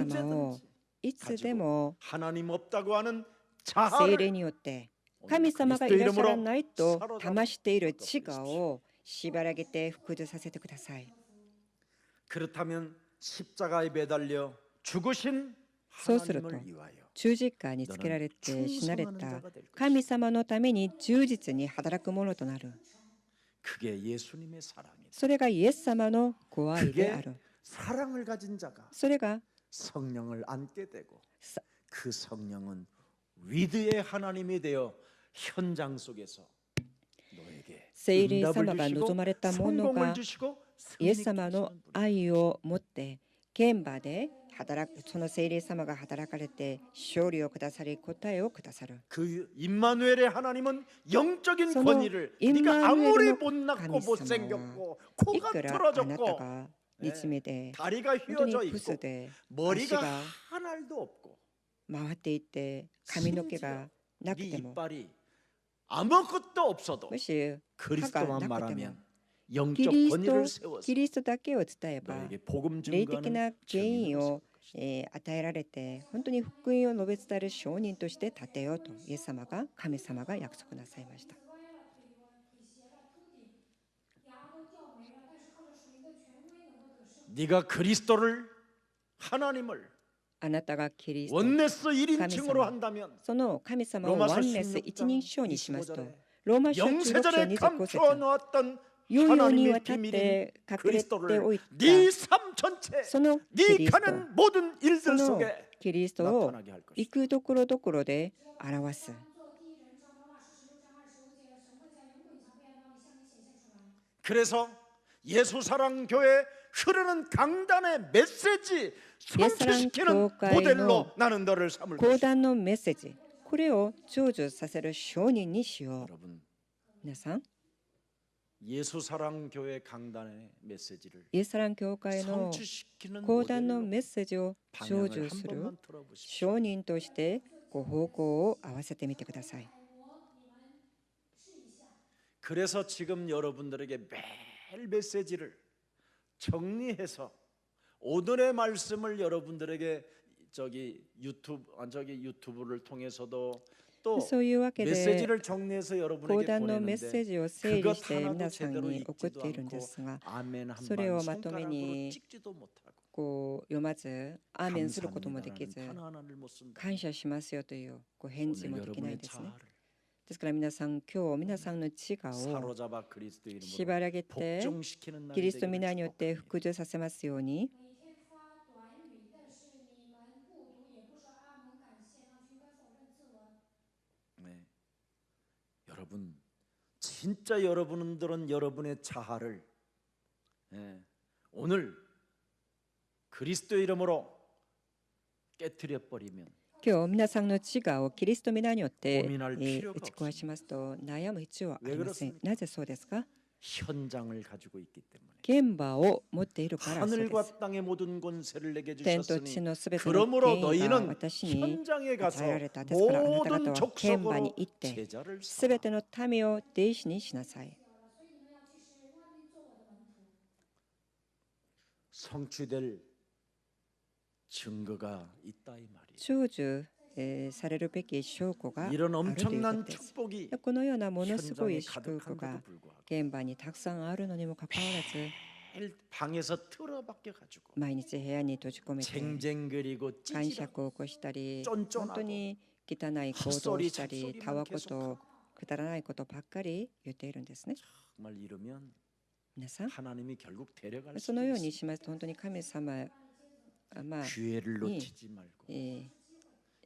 언제든지 いつでも 하나님 없다고 하는 聖 자아를 霊によって 오늘 神様がい 그리스도 らっしゃら 이름으로 ないと 사로잡아 騙している自我を縛らげて服従させてください 그렇다면 십자가에 매달려 죽으신 そうすると 하나님을 위하여 十字架につけられて死なれた神様のために忠実に働くものとなる 그게 예수님의 사랑이다. それがイエス様のご愛であ 그게 る 사랑을 가진 자가 それが 성령을 안게 되고 사- 그 성령은 위드의 하나님이 되어 현장 속에서 너에게 聖霊様 응답을 が 주시고 望まれたもの 성공을 が 주시고 イエス様の 승리케 하시는 분. 愛を持って現場で働くその聖霊様が働かれて勝利をくださり答えをくださる 그 임마누엘의 하나님은 영적인 その 권위를 임마누엘의 네가 아무리 하나님은 못났고 감히 못생겼고 い 코가 くらあなた 틀어졌고 が煮めで 다리가 本当 휘어져 にブス 있고 で 머리가 아시가 한 알도 없고 回っていて髪の毛がなく 네 ても 이빨이 아무것도 없어도 もし歯が 그리스도만 なくても 말하면 キ 영적 リス 권위를 ト 세워서 キリストだけを伝えば 너에게 복음 霊的 증거하는 な権威 증인으로 を 与えられて本当に福音を述べ伝える証人として立てようとイエス様が神様が約束なさいました 네가 그리스도를 하나님을 あなたがキリスト 원네스 1인칭으로 神様 한다면 その神様を 로마서 ワンネス 16장 一人称にしますと 25절에 ローマ書16章 영세전에 25 감추어 節 놓았던 世々に 하나님의 わたっ 비밀인 て隠れて 그리스도를 おいた 네 삶 전체 そのキ 네 リスト 가는 모든 そ 일들 の 속에 キリストを 나타나게 할 行 것이다. くところどころで表す 그래서 예수 사랑 교회 흐르는 강단의 메시지 성취시키는 예수사랑 모델로 나는 너를 삼을 講 것이다. 談のメッセージこれを成就させる証人にしよう 여러분 皆さん 예수 사랑 교회 강단의 메시지를 イエスラン教会の 성취시키는 講談の 모델로 メッセージを成 방향을 就 한 する 번만 들어보십시오. 証人としてご方向を合わせてみてください 그래서 지금 여러분들에게 매일 메시지를 정리해서 오늘의 말씀을 여러분들에게 유튜브를 통해서도 또 そういうわけで 메시지를 정리해서 講 여러분에게 談のメッ 보내는데 セージを整理 그것 して 하나도 皆さん 제대로 に送っ 읽지도 ているんで 않고 すが 아멘 한 それ 방 をまとめ 손가락으로 に 찍지도 못하고 こう読まずアーメンすることもできず 감사합니다라는 단어 하나를 못 쓴다. 感謝しますよというご返事 오늘 もできない 여러분의 ですね 자아를 ですから皆さん今日皆さんの自我を 사로잡아 그리스도 이름으로 縛らげて 복종시키는 キ 날이 リスト 되기를 皆によって 축복합니다. 服従させますように 每天发短语的是你们，不读也不说阿门感谢，那均该否认自我。 네. 여러분 진짜 여러분들은 여러분의 자아를 오늘 그리스도 이름으로 깨뜨려 버리면 今日皆さんの自我をキリスト皆によって、 고민할 打 필요가 ち壊しますと悩む必要はあ 왜 りません。 그렇습니까? なぜそうですか？ 현장을 가지고 있기 때문에 現場を持っているからそうです。 하늘과 땅의 모든 권세를 내게 天と地 주셨으니 のすべての 그러므로 権威が 너희는 私に 현장에 与 가서 えられた。ですからあなた方 모든 は現場 족속으로 に行って 제자를 す 삼아 べての民を弟子にしなさい。 성취될 증거가 있다 이 말이에요. 成就、されるべき証拠がある 이런 ということ 엄청난 です。 축복이 このようなものすご 현장에 い祝福 가득한데도 が 불구하고 現場にたくさんあるのにもかかわらず 매일 방에서 틀어박혀 가지고 毎日部屋に閉じ込めて 쟁쟁거리고 感 찌질하고 触を起こしたり 쫀쫀하고 本当に汚い行動をしたりたわことくだらないことばっかり言っているんですね。 정말 이러면 皆さん 하나님이 결국 데려갈 そ 수도 のように 있어요. しますと本当に神様まあ 기회를 놓치지 말고 え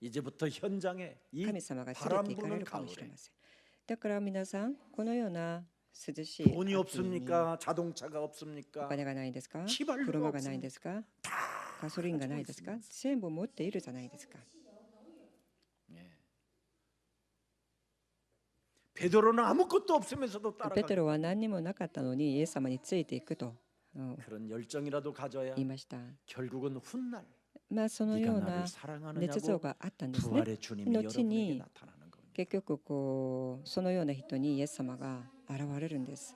이제부터 현장에 이 神様が連れ 바람 て行かれ 부는 るかもしれ 가을에 ません。だから皆さんこのような涼しい 돈이 秋に 없습니까? 자동차가 お 없습니까? 金がないですか？ 휘발유가 車がないですか？ガソリンがないですか？全部持っているじゃないですか。 예. 베드로는 아무것도 없으면서도 ペ 따라가 テロは何にもなかったのにイエス様についていくと 그런 열정이라도 가져야 言いました。 결국은 훗날 まあその 네가 よう 나를 な 사랑하느냐고 熱情があったんですね。 부활의 주님이後 여러분에게 に 나타나는 겁니다. 結局こうそのような人にイエス様が現れるんです。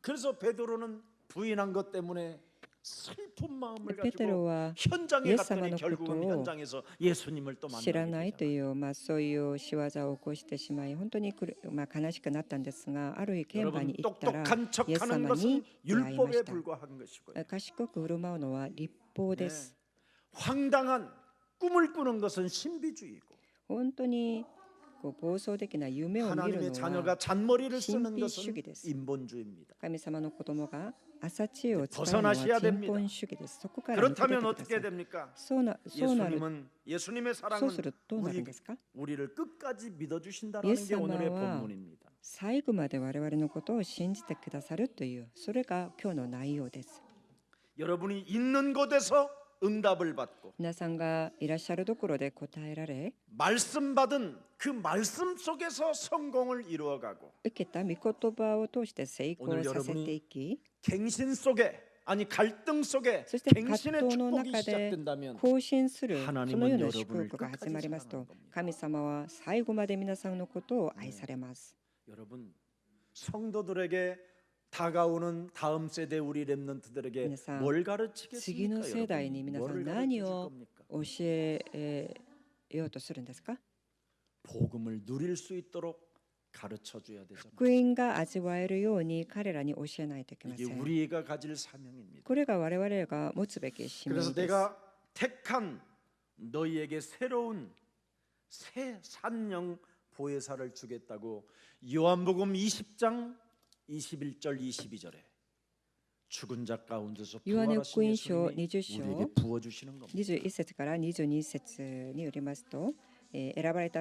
그래서 베드로는 부인한 것 때문에 슬픈 마음을 ペテロ 가지고 は 현장에 예수 갔더니様の 결국은 ことを 현장에서 예수님을 또 知ら 만나게 ないと 되잖아요. いう、まあ、そういう仕業を起こしてしまい本当にまあ、悲しくなったんですがある現場 여러분 に行ったら 똑똑한 イエス 척하는 様 것은 に出会いま 율법에 した。 불과한 것이고요. 賢く振る舞うのは立法です。 황당한 꿈을 꾸는 것은 신비주의고 本当にこう暴走的な夢を見る 하나님의 の 자녀가 は 잔머리를 쓰는 것은 신비주의です. 인본주의입니다. 神様の子供が朝知恵を使うのは 벗어나셔야 人 됩니다. 本主義です。そこから抜け出て 그렇다면 くだ 어떻게 さい。 됩니까? そうなる 예수님의 そう 사랑은 するとどうなるんですか？ 우리를 끝까지 믿어주신다는 게 예수님은 오늘의 본문입니다. 最後まで我々のことを信じてくださるというそれが今日の内容です。 여러분이 있는 곳에서 응답을 받고 皆さんがいらっしゃるところで答えられ 말씀 받은 그 말씀 속에서 성공을 이루어가고 受けた御言葉を通して成功 오늘 させていき 갱신 속에 아니 갈등 속에 そして葛 갱신의 藤の 축복이 中で 시작된다면 更新する 하나님은 そのような 여러분을 祝福が始まります 끝까지 と 사랑하는 겁니다. 神様は最後まで皆さんのことを愛されます。 여러분 성도들에게 다가오는 다음 세대 우리 렘넌트들에게皆さん 뭘 가르치겠습니까? 次の世代に皆さん 뭐를 何 가르쳐줄 を 겁니까? 教えようとするんですか？ 복음을 누릴 수 있도록 가르쳐 줘야 되잖아요. 福音が味わえるように彼らに教えないといけませ 이게 ん。 우리가 가질 사명입니다. これが我々が持つべき使命 그래서 です。 내가 택한 너희에게 새로운 새 산영 보혜사를 주겠다고 요한복음 20장 21절 22절에 죽은 자 가운데서 부활하신 요한복음 예수님이 20章 우리에게 부어 주시는 겁니다. 21節から22節によりますと、選ばれた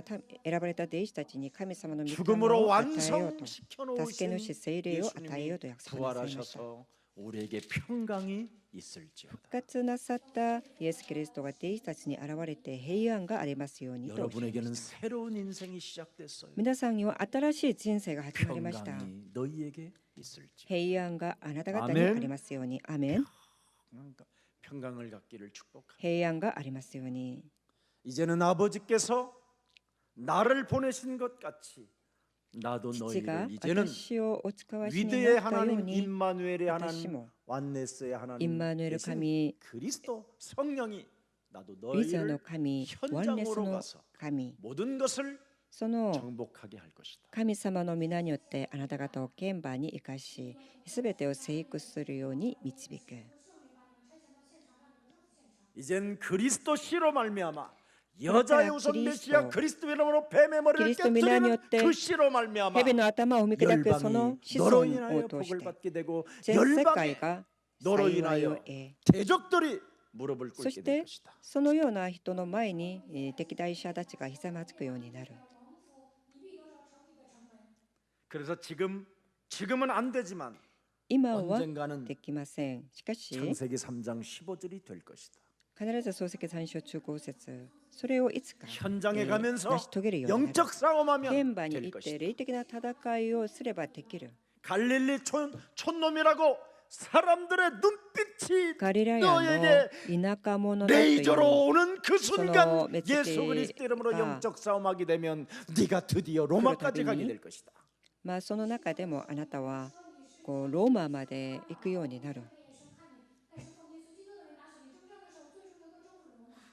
弟子たちに神様の御霊 죽음으로 を与えようと 완성시켜 助け 놓으신 主聖霊を与えよ 예수님이 うと約束なさいました。 부활하셔서 우리에게 평강이 있을지어다. 復活なさったイエス・キリストが弟子たちに現れて平安がありますようにとおっしゃいま 여러분에게는 した。 새로운 인생이 시작됐어요. 皆さんには新しい人生が始まりました。 평강이 너희에게 있을지. 平安があなた方にありますように。アメン。 평강을 갖기를 축복합니다. 平安がありますように。 이제는 아버지께서 나를 보내신 것 같이 나도 父が 너희를 이제는 私をお使わしに 위대의 なったよう 하나님 に 임마누엘의 私 하나님 も 완네스의 하나님 임마누엘 대신神 그리스도 성령이 나도 リザの 너희를 神、ワンネス 현장으로 の 가서 神、 모든 것을 その 정복하게 할 것이다. 神様の皆によってあなた方を現場に生かし、すべてを成育するように導く。 이젠 그리스도 씨로 말미암아 여자의 우선 메시아 그리스도. 그리스도 이름으로 뱀의 머리를 그리스도 미나니 깨뜨리는 어때? 그 씨로 말미암아 蛇の頭を踏み砕くその 열방이 子 너로 孫 인하여 を通し 복을 て、 받게 되고 全世 열방에 界が 너로 幸いを 인하여 得、 대적들이 무릎을 そ 꿇게 し 될 て 것이다. そのような人の前に敵対者たちがひざまずくようになる。 그래서 지금은 안 되지만 今は 언젠가는 できません。しかし 창세기 3장 15절이 될 것이다. 必ず創世記3章中5節それをいつか 현장에 成 가면서 し遂げるようになる。 영적 싸움하면 現場に 될 行って 것이다. 霊的な戦いをすればできる。 갈릴리 촌놈이라고 사람들의 눈빛이 ガリラヤの 너에게 田舎者だという 레이저로 오는 그 순간 서로 메시지가 예수 그리스도 이름으로 영적 싸움하게 되면 네가 드디어 로마까지 가게 될 것이다. まあその中でもあなたはこうローマまで行くようになる。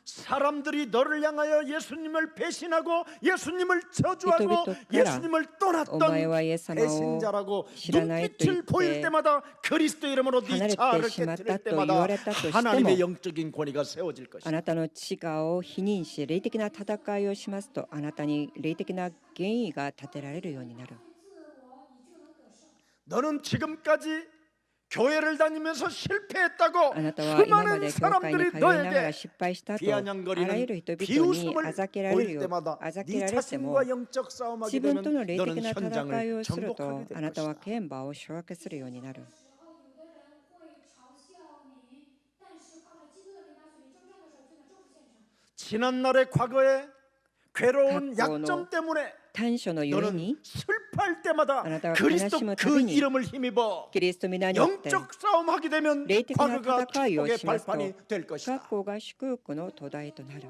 사람들이 너를 향하여 예수님을 배신하고 예수님을 저주하고 이토비토 예수님을 떠났던 오마이와 예수님을 배신자라고 싫어하나이 눈빛을 또 보일 이때 때마다 그리스도 이름으로 네 하늘에 자아를 심었다 깨뜨릴 또 때마다 이월했다 또 하나님의 시대모. 영적인 권위가 세워질 あ 것이다. なたの自我を否認し霊的な戦いをしますとあなたに霊的な権威が立てられるようになる。 너는 지금까지 교회를 다니면서 실패했다고 あなたは今ま 수많은 で教会に 사람들이 通いながら 너에게 失敗したとあらゆる 비아냥거리는 人々に 비웃음을 あざけられる 보일 よ 때마다 あざけ 네 られても 자신과 영적 싸움하게 自分 되면 との霊的 너는 な戦い 현장을 をすると 정복하게 될 あなたは 것이다. 剣馬を掌握するようになる。 지난날의 과거에 괴로운 각고의 약점 때문에 短所のゆえ 너는 に 슬퍼할 때마다 아나타가 그리스도悲しむ 그 たびに 이름을 힘입어 キリスト皆によって 영적 싸움하게 되면 霊的な 과거가 戦いを 축복의 しますと 발판이 될 것이다. 学校が祝福の土台となる。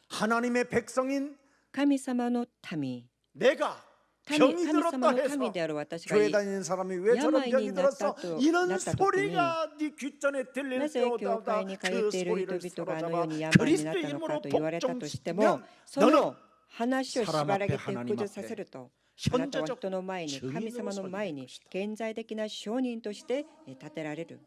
하나님의 백성인 神様の民 내가 神 병이 神様 들었다 の 해서 民である私が 교회 다니는 사람이 왜 저런 병이 야마인이 들었어? 났다 이런 났다 소리가 네 귓전에 な 들릴 ぜ教 때마다 会に通っ 그 ている 소리를 人々があのよ 사로잡아 うに病にな 그리스도 ったのか 이름으로 と言われたとしても 복종시키면 そ 너는 の話を縛られて 사람 앞에 駆除させるとあなたは 현재적 人の前に神様の前に顕在的な証人として立てられる。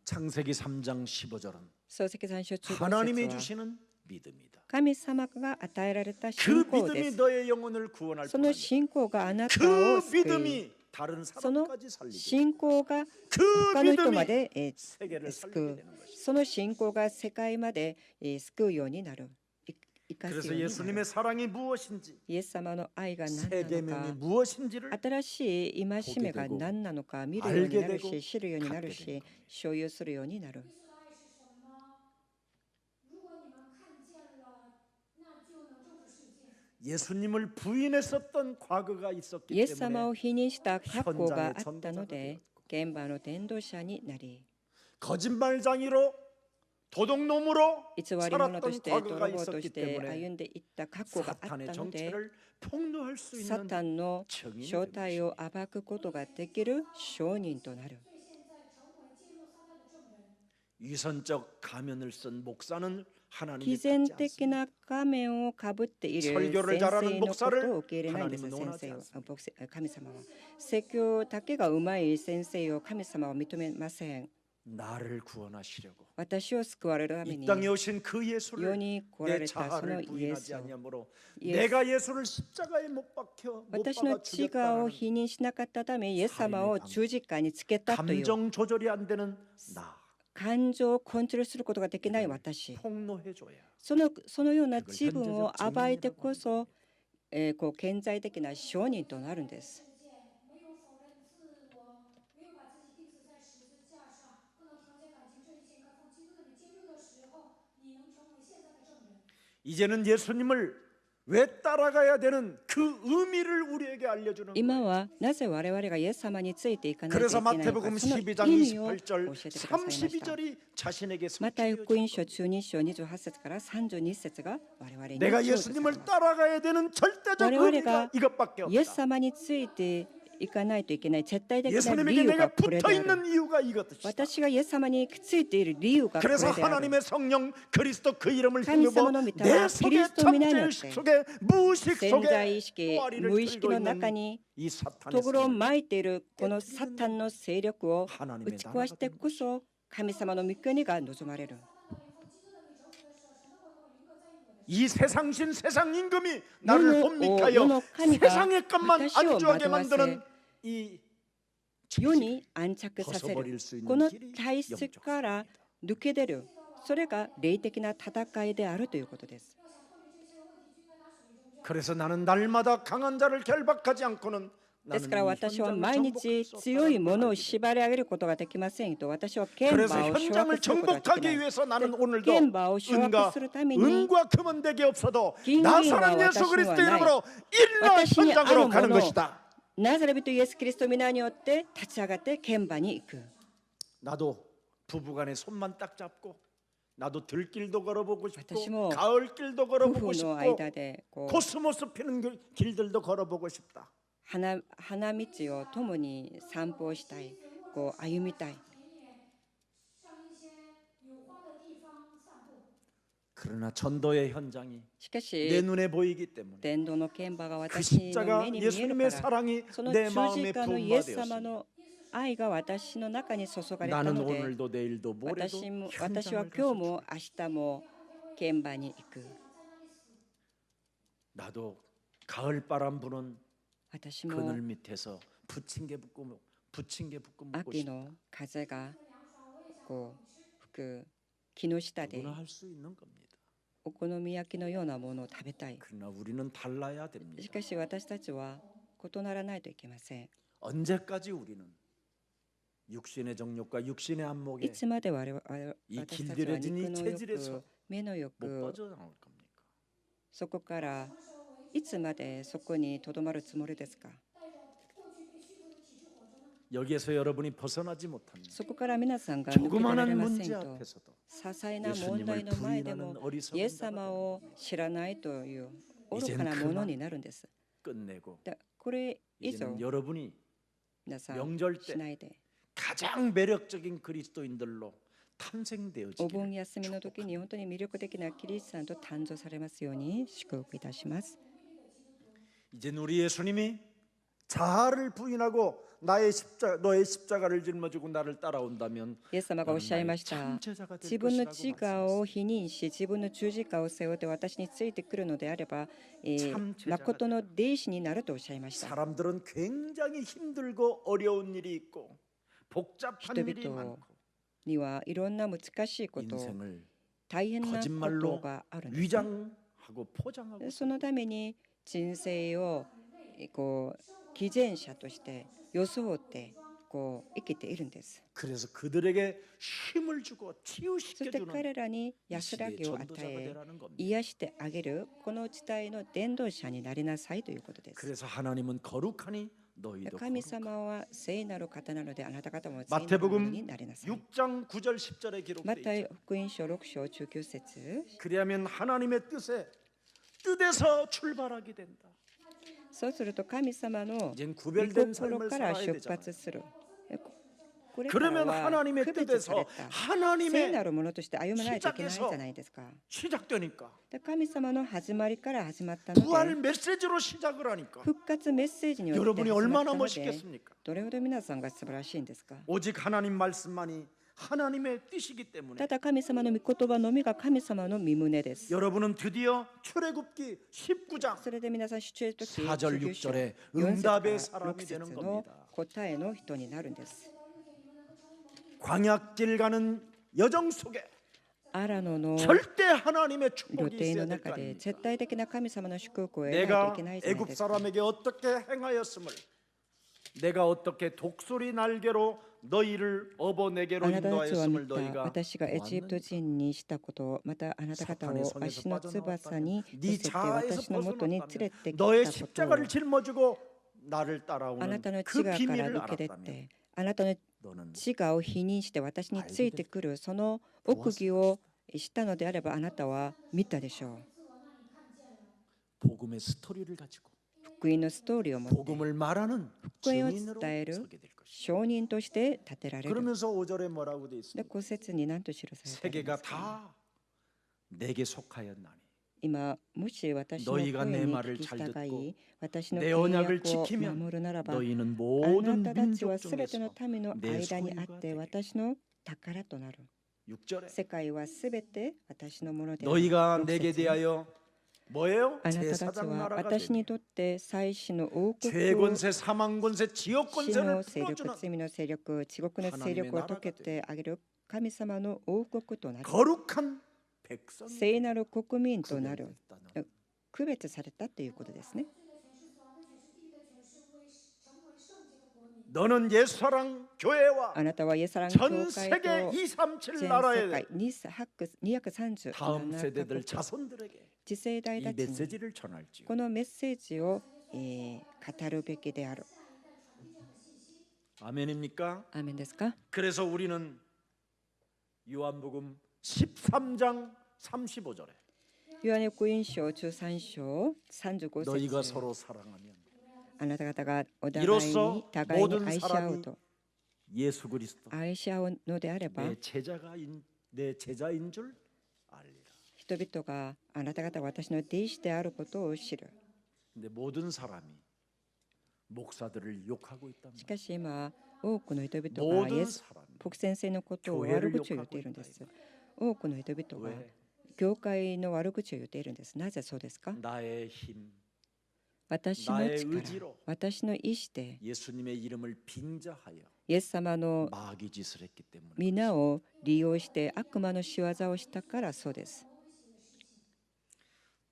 창세기 3장 15절은 創世記3章中 하나님이 5節は 주시는 믿음이다. 神様が与えられた 그 信仰で 믿음이 す。 너의 영혼을 구원할 その 뿐 信仰があなた 그 を救い 믿음이 다른 その 사람까지 살리게 信仰が 그 他の人ま 믿음이 で 세계를 救 살리게 う 되는 것이다. その信仰が世界まで救うようになる。生かす 그래서 ようになる 예수님의 사랑이 무엇인지 イエス様の愛が何な 세 の 계명이 か 무엇인지를 新しい戒めが何なのか見るようになるし知るようになるし所有するようになる。 예수님을 부인했었던 과거가 있었기 イエス様 때문에 を否認した過去があったので現場の伝道者になり 거짓말장이로 도둑놈으로 偽り者と 살았던 して 과거가 泥棒と 있었기 して 때문에 歩んでいった過去があった 사탄의 ので 정체를 폭로할 수 サ 있는 タンの 증인이 正 되는 体を暴くことができる証人となる。 위선적 가면을 쓴 목사는 하나님이 偽善 받지 的 않습니다. な仮面をかぶっている先 설교를 生 잘하는 のことを 목사를 受け入れないんです 하나님은 先 원하지 生を 않습니다. 牧師神様は説教だけがうまい先生を神様は認めません。 나를 구원하시려고 私を救われるため 이 に 땅에 오신 그 世 예수를 に来ら 내 れたその 자아를 イエ 부인하지 スを 아니하므로 예수. 내가 예수를 십자가에 못 박혀 못 私の 박아 自我を 죽였다는 否認しなかったためイエス様を十字架につけたという 감정 조절이 안 되는 나 感情をコントロールすることができない私 폭로해줘야 そのような自分を暴いてこそ、こう顕在的な証人となるんです。 이제는 예수님을 왜 따라가야 되는 그 의미를 우리에게 알려주는 今 거예요. はなぜ我々がイエス様についていかないとい 그래서 けないのか 마태복음 その 12장 意味を教 28절 えてくださいました。 32절이 자신에게 マタイ福音書 성취되어져 12章28節から32節が我々に 내가 成就され 예수님을 ます。 따라가야 되는 절대적我々 의미가 が 이것밖에 イエス 없다. 様についていかないといけない絶対的な理 예수님에게 由 내가 がこれで 붙어 ある。 있는 이유가 이것이다. 私がイエス様についている理由がこれ 그래서 である。 하나님의 성령 그리스도 그 이름을 하나님의 힘입어 성령의 내 믿음과 속에 그리스도 믿음을 잠재의식 속에 무의식 潜 속에 在意識、 또아리를 無意識 들고 の中 있는 に 이 사탄의 ところを 세력을 巻いているこのサタンの勢力を 하나님의 打ち壊してこそ神様の御国が望まれる。 이 세상신 세상 임금이 世 나를 の 혼미하여 神が 세상의 것만 私を 안주하게 惑わせ 만드는 이 世に安着させる 벗어버릴 수 こ 있는 の 길이 体質から抜け出る、それが霊的な戦いであるということです。 그래서 나는 날마다 강한 자를 결박하지 않고는 ですから 나는 이 私は 현장을 毎日 정복할 수 強い 없다는 もの 걸 を 알게 縛り上げることができませんと、私は剣 그래서 馬を掌 현장을 握することができな 정복하기 い。 위해서 나는 で 오늘도 剣馬を掌握 은과 するために 은과 금은 내게 없어도 긴 나사렛銀は 예수 私には 그리스도 ない。 이름으로 일러 私にある 현장으로 も 가는 のを 것이다. ナザレ人イエス・キリスト皆によって立ち上がって剣馬に行く。 나도 부부간에 손만 딱 잡고 나도 들길도 걸어보고 싶고 私も 가을길도 夫 걸어보고 婦 싶고 の間でこう 코스모스 피는 길들도 걸어보고 싶다. 花道を共に散歩をしたい、こう歩みたい。 上一些有花的地方散步。 그러나 전도의 현장이 しか 내 し 눈에 보이기 때문에 伝道の剣馬が 그 私の 십자가 目に見えるか 예수님의 ら、 사랑이 その 내 十 마음에 字架のイエス様 부음받았습니다. の愛が私の中に注がれた 나는 ので、 오늘도 내일도 모레도 私は 현장을 今 가서 日も明日も剣馬に行く。 나도 가을 바람 부는 私も 그늘 밑에서 부친 게 붙고 먹고 秋 싶다. の風がこう吹く木の下で 누구나 할 수 있는 겁니다. お好み焼きのようなものを食べたい。 그러나 우리는 달라야 し 됩니다. かし私たちは異ならないといけません。 언제까지 우리는 육신의 정욕과 육신의 い 안목에 つまで我々이 私たちは 길들여진 이 肉の 체질에서 欲、目の 못 欲、 빠져나올 겁니까? そこからいつまでそこにとどまるつもりですか。 여기에서 여러분이 벗어나지 못합니다. そこから皆さんが抜け出られ 조그마한 ません 문제 と、 앞에서도 些細な問題 예수님을 の前でも 부인하는 イエ 어리석은 ス 자가 様 됩니다. を知らないという愚 이젠 かなもの 그만 になるんです。 끝내고 でこれ以上 이제는 여러분이 皆さん 명절 し 때 ないで、 가장 매력적인 그리스도인들로 お 탄생되어지기를 盆休みの時に本当に魅力的なキリストさんと誕生されますように祝福いたします。 이제 우리 예수님이 자아를 부인하고 너의 십자가를 짊어지고 나를 따라온다면 イエス様がおっしゃいました。 참제자가 될 自分の 것이라고 自我を否認し、自分の十字架を背負って私についてくるのであれば、誠の弟子になるとおっしゃいました。 사람들은 굉장히 힘들고 어려운 일이 있고 복잡한 일이 人々 많고 にはいろんな難しいこと、 인생을 大変なこと 거짓말로 があるんですね。 위장하고 포장하고 そのために人生をこう偽善者として装ってこう生きているんです。 그래서 그들에게 힘을 주고 そして 치유시켜주는 彼らに 이 安ら 시대의 ぎを与 전도자가 え 되라는 겁니다. 癒してあげるこの時代の伝道者になりなさいということです。 그래서 하나님은 거룩하니 너희도 神 거룩하라. 様は聖なる方なのであなた方も聖なるもの 마태복음 になりなさい。 6장 9절 10절에 マ 기록되어 タイ 있죠. 福音書6章19節 그리하면 하나님의 뜻에서 출발하게 된다. そうすると神様の 이젠 御 구별된 心 삶을 から 살아야 出 되잖아요. 発する。これから 그러면 は 하나님의 区別され 뜻에서 た聖 하나님의 なるものとして歩まないといけないじゃないですか。 시작되니까 で神様の始まりから始まったの 부활 で 메시지로 시작을 하니까 復活メッセージによって 여러분이 始まった 얼마나 ので 멋있겠습니까? どれほど皆さんが素晴らしいんですか。 오직 하나님 말씀만이 하나님의 뜻이기 때문에 ただ神様の御言葉のみが神様の御胸です。 여러분은 드디어 출애굽기 19장 それで皆さん出エジプト記 4절 19章 6절의 4 응답의 節から 사람이 6 되는 節の 겁니다. 答えの人になるんです。 광약길 가는 여정 속에 アラノの 절대 하나님의 旅 축복이 程 있어야 の 될 거 中で 아닙니까? 絶対的な神様の祝福を得ないとい 내가 けないじゃない 애굽 ですか。 사람에게 어떻게 행하였음을 내가 어떻게 독수리 날개로 너희를 업어내게로 あなたたちは見 인도하였음을 た 너희가 私がエジプト 보았느니라. 人にしたことまたあなた方を 사탄의 손에서 足の翼に 빠져나왔다면 乗 네 せて 자아에서 私のもとに連れ 벗어났다면 てき 너의 たことを 십자가를 짊어지고 나를 あな 따라오는 たの 그 自我から 비밀을 抜け出っ 알았다면 てあなたの 너는 自我を否認して私についてくるその奥義をしたのであればあなたは見たでしょう。 복음의 스토리를 가지고 福音のストーリーを持って 복음을 말하는 福音を 증인으로 伝える 서게 될 것이다. 証人として立てられる。 그러면서 5절에 뭐라고 돼 で、 있습니까? 5節に何と記されていま 세계가 すか。 다 내게 속하였나니 今もし私の声に 너희가 내 聞 말을 き 잘 従 듣고 い私の 내 契 언약을 約を 지키면 守るならばあ 너희는 な 모든 たたちは 민족 すべての 중에서 民の 내 間にあっ 소유가 て 되리라. 私の宝となる。 6절에 世界はすべて私のものである。 너희가 6 내게 節 대하여 뭐예요? あなたたち 제사장 は 나라가 私 되니 にとって祭司の王国 죄 권세, 사망 권세, 지옥 死 권세를 の勢力、 풀어주는 罪の勢力、地獄の勢力を解けてあげる神様の王国となる、 거룩한 백성이 聖なる国民となる、 구별됐다는 区別されたということですね。 너는 옛사랑 교회와 あなたはイエスラン 전 教会 세계 と 237全世 나라의 界237 다음 カ 세대들 国 자손들에게 次世代 이 たちに 메시지를 전할지요. このメッセージを、語るべきである。 아멘입니까? アーメンですか？ 그래서 우리는 요한복음 13장 35절에 ヨハネ福音書13章35 너희가 節 서로 사랑하면 あなた方がお互い 이로써 に互いに 모든 愛し合う 사람이 と 예수 그리스도 愛し合うのであれば 내 제자인 줄 알리라. 人々があなた方が私の弟子であることを知る。 근데 모든 사람이 목사들을 욕하고 있단 し 말이에요. かし今多くの人々がイエ 모든 ス 사람이 牧先生のことを 교회를 悪口を言っているんです。 多くの人々が 왜 教会の悪口を言っているんです。なぜそうですか？ 나의 힘, 私の 나의 力 의지로 、私の意志で 예수님의 이름을 빙자하여 イエス様の 마귀 짓을 했기 때문에 皆を利用して悪魔の仕業をしたからそうです。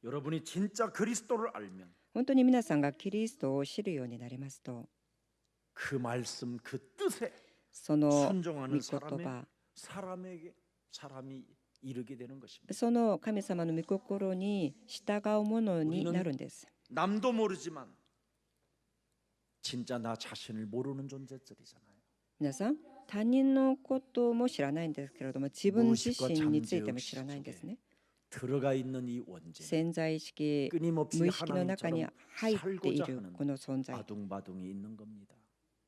여러분이 진짜 그리스도를 알면 本当に皆さんがキリストを知るようになりますと、 그 말씀 그 뜻에 その御 순종하는 言 사람의 葉、 사람이 이르게 되는 것입니다. その神様の御心に従うものになるんです。 남도 모르지만 진짜 나 자신을 모르는 존재들이잖아요. 皆さん、他人のことも知らないんですけれども、自分自身についても知らないんですね。 들어가 있는 이 원죄, 潜在意識、 끊임없이 無意識の中に 하나님처럼 入ってい 살고자 る 하는 この存在。 아둥바둥이 있는 겁니다.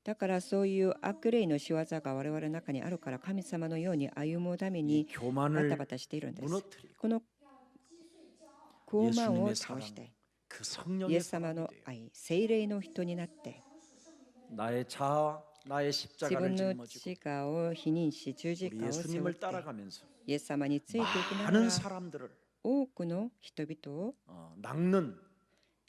だからそういう悪霊の仕業が我々の中にあるから、神様のように歩むため 이 にバタ 교만을 バタしているんです。 무너뜨리고 この傲慢を 예수님의 倒 사랑, して、 그 イエ 성령의 ス様 사랑이 の 돼요. 愛、聖霊の人になって、 나의 자아, 나의 自 십자가를 分の 짊어지고 自我を否認し、十字 우리 架を背負っ 예수님을 て、 따라가면서 イエス様についていきなが 많은 ら、 사람들을 多くの人々を 낚는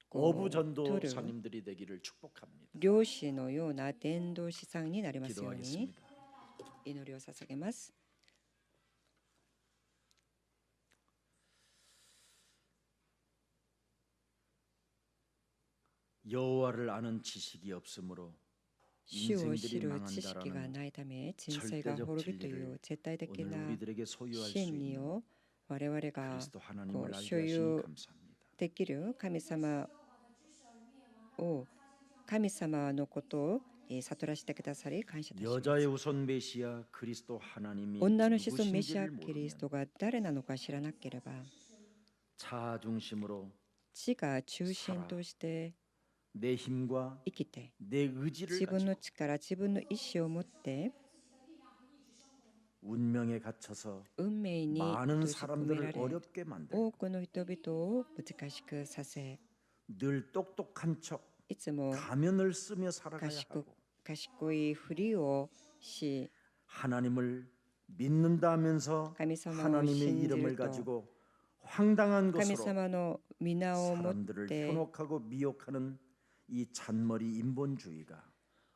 こう 어부 取る 전도사님들이 되기를 축복합니다. 漁師のような伝道師さんになりますように 기도하겠습니다. 祈りを捧げます。 여호와를 아는 지식이 없으므로 主を知 인생들이 る知識が 망한다라는 ないため人生が滅びという絶対的 오늘 な 우리들에게 소유할 수 真理 있는 を我々が 그리스도 하나님을 알게 소유 하시니 감사합니다. できる神様を、神様のことを悟らせてくださり感謝いたします。 여자의 우선 메시아 그리스도 하나님이 女の子孫メシア 누구신지를 キリス 모르면 トが誰なのか知らなければ、 자아 중심으로 地が中心として 내 힘과 生きて、 내 의지를 自分の 가지고 力、自分の意志を持って 운명에 갇혀서 運命に 많은 閉じ込めら 사람들을 れ、 어렵게 만들고 多くの人々を難しくさせ、 늘 똑똑한 척 いつも 가면을 쓰며 살아가야 하고 賢いふりをし、 하나님을 믿는다면서 神様を 하나님의 信じ 이름을 ると、 가지고 황당한 神 것으로 様の皆をもっ 사람들을 て 현혹하고 미혹하는 이 잔머리 인본주의가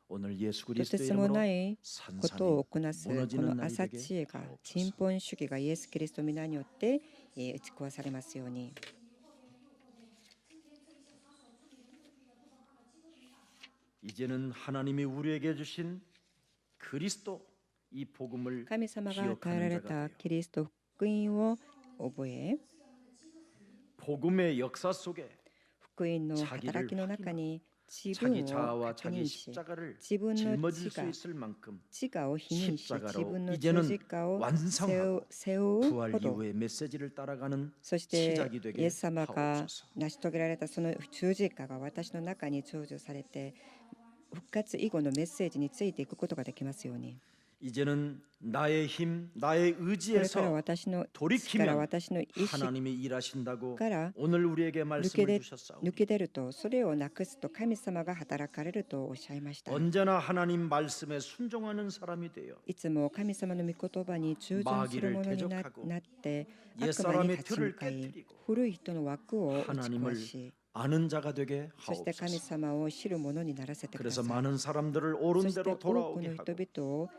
오늘 예수 と 그리스도의 てつもな 이름으로 いこ 산산이 とを行なすこ 무너지는 の 날이 朝 되게 知恵が、 하옵소서. 人本主義がイエス・キリストの皆によって打ち壊されますように。 이제는 하나님이 우리에게 주신 그리스도 이 복음을 神様が与えら 기억하는 れ 자가 た 되어 キリスト福音を覚え、 복음의 역사 속에 福音の働きの中に自 자기 分を 자아와 確 자기 認し、 십자가를 自分の 짊어질 自 수 我、 있을 만큼 自我を否認し、 십자가로 自分の 이제는 十字架を 완성하고 背負う 부활 ほど、 이후의 메시지를 따라가는 そして 시작이 イ 되게 エス様が 하옵소서. 成し遂げられたその十字架が私の中に成就されて、復活以後のメッセージについていくことができますように。 이제는 나의 힘, 나의 これから 의지에서 私の力、 돌이키면 私の意志 하나님이 일하신다고 から 오늘 우리에게 抜け 말씀을 出 주셨사오니 抜け出ると、それをなくすと神様が働かれるとおっしゃいました。 언제나 하나님 말씀에 순종하는 사람이 되어 いつも神様の御言葉に忠順するものになって、悪魔に立ち向かい、古い人の枠を打ち壊し、 아는 자가 되게 そして神 하옵소서. 様を知る者にならせてくだ 그래서 さい。 많은 사람들을 そ 옳은 して 대로 多くの 돌아오게 人 하고 々を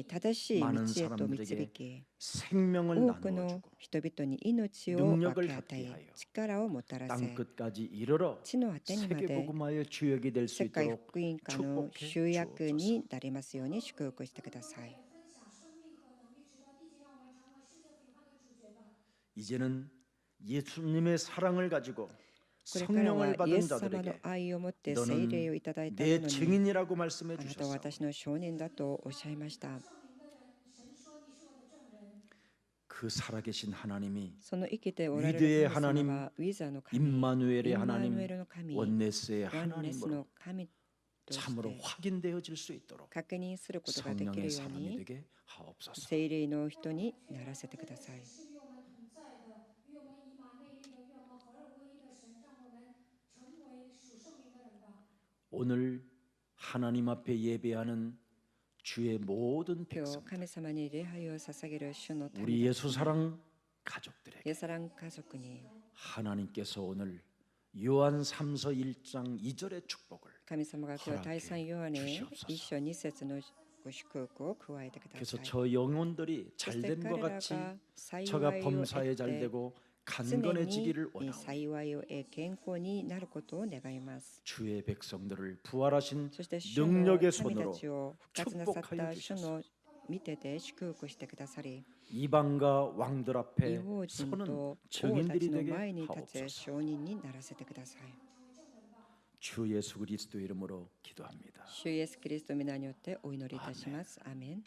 正しい道 많은 へと導 사람들에게 き、 생명을 多くの 나누어주고 人々に命を分 능력을 け与 갖게 え 하여 力をもたら 땅 せ 끝까지 이르러 地の果てにまで 세계복음화의 주역이 될 수 世界 있도록 福音化の 축복해 集約 주옵소서. になりますように祝福してください。分享生命和能力，直到地极，让我们成为世界复兴的主角吧。 이제는 예수님의 사랑을 가지고 これからは 성령을 イエ 받은 ス様の 자들에게 愛をもって聖 너는 霊をいただいた 내 者に 증인이라고 말씀해 あなたは 주셨사오니 私の証人だとおっしゃいました。 圣灵的人，神说你是我的证人。 그 살아계신 하나님이 その生きておられ 위대의 る神 하나님 様はウィザの神、 임마누엘의 インマヌ 하나님 エルの神、 원네스의 ワンネス 하나님으로 の神とし 참으로 て 확인되어질 수 있도록 確認することができ 성령의 るよう 사람이 に 되게 하옵소서. 聖霊の人にならせてください。 是与我们同在的，与我们以马内利的，与我们合而为一的神，让我们成为属圣灵的人吧。 오늘 하나님 앞에 예배하는 주의 모든 今日 백성 神様に礼拝を捧げる主の 우리 民 예수 사랑 가족들에게 イエスラン家族に 하나님께서 오늘 요한 3서 1장 2절의 축복을 神様が今日第三ヨハネ 주시옵소서. 一章二節のご祝福を加えてくだ 그래서 さい。 저 영혼들이 そして 잘된 것 彼ら 같이 が幸 저가 いを 범사에 得 잘 て 되고 常に 강건해지기를 원하오. 幸いを得健康になることを願います。 주의 백성들을 부활하신 そして主の 능력의 民た 손으로 ちを復活なさった 축복하여 主の見てで祝福してくださり、 이방과 왕들 異 앞에 邦人 서는 と王た 증인들이 ちの 되게 前に立つ 하옵소서. 証人にならせてください。 주 예수 그리스도 이름으로 기도합니다. 主イエスキリストの皆によってお祈りいたします。アーメン。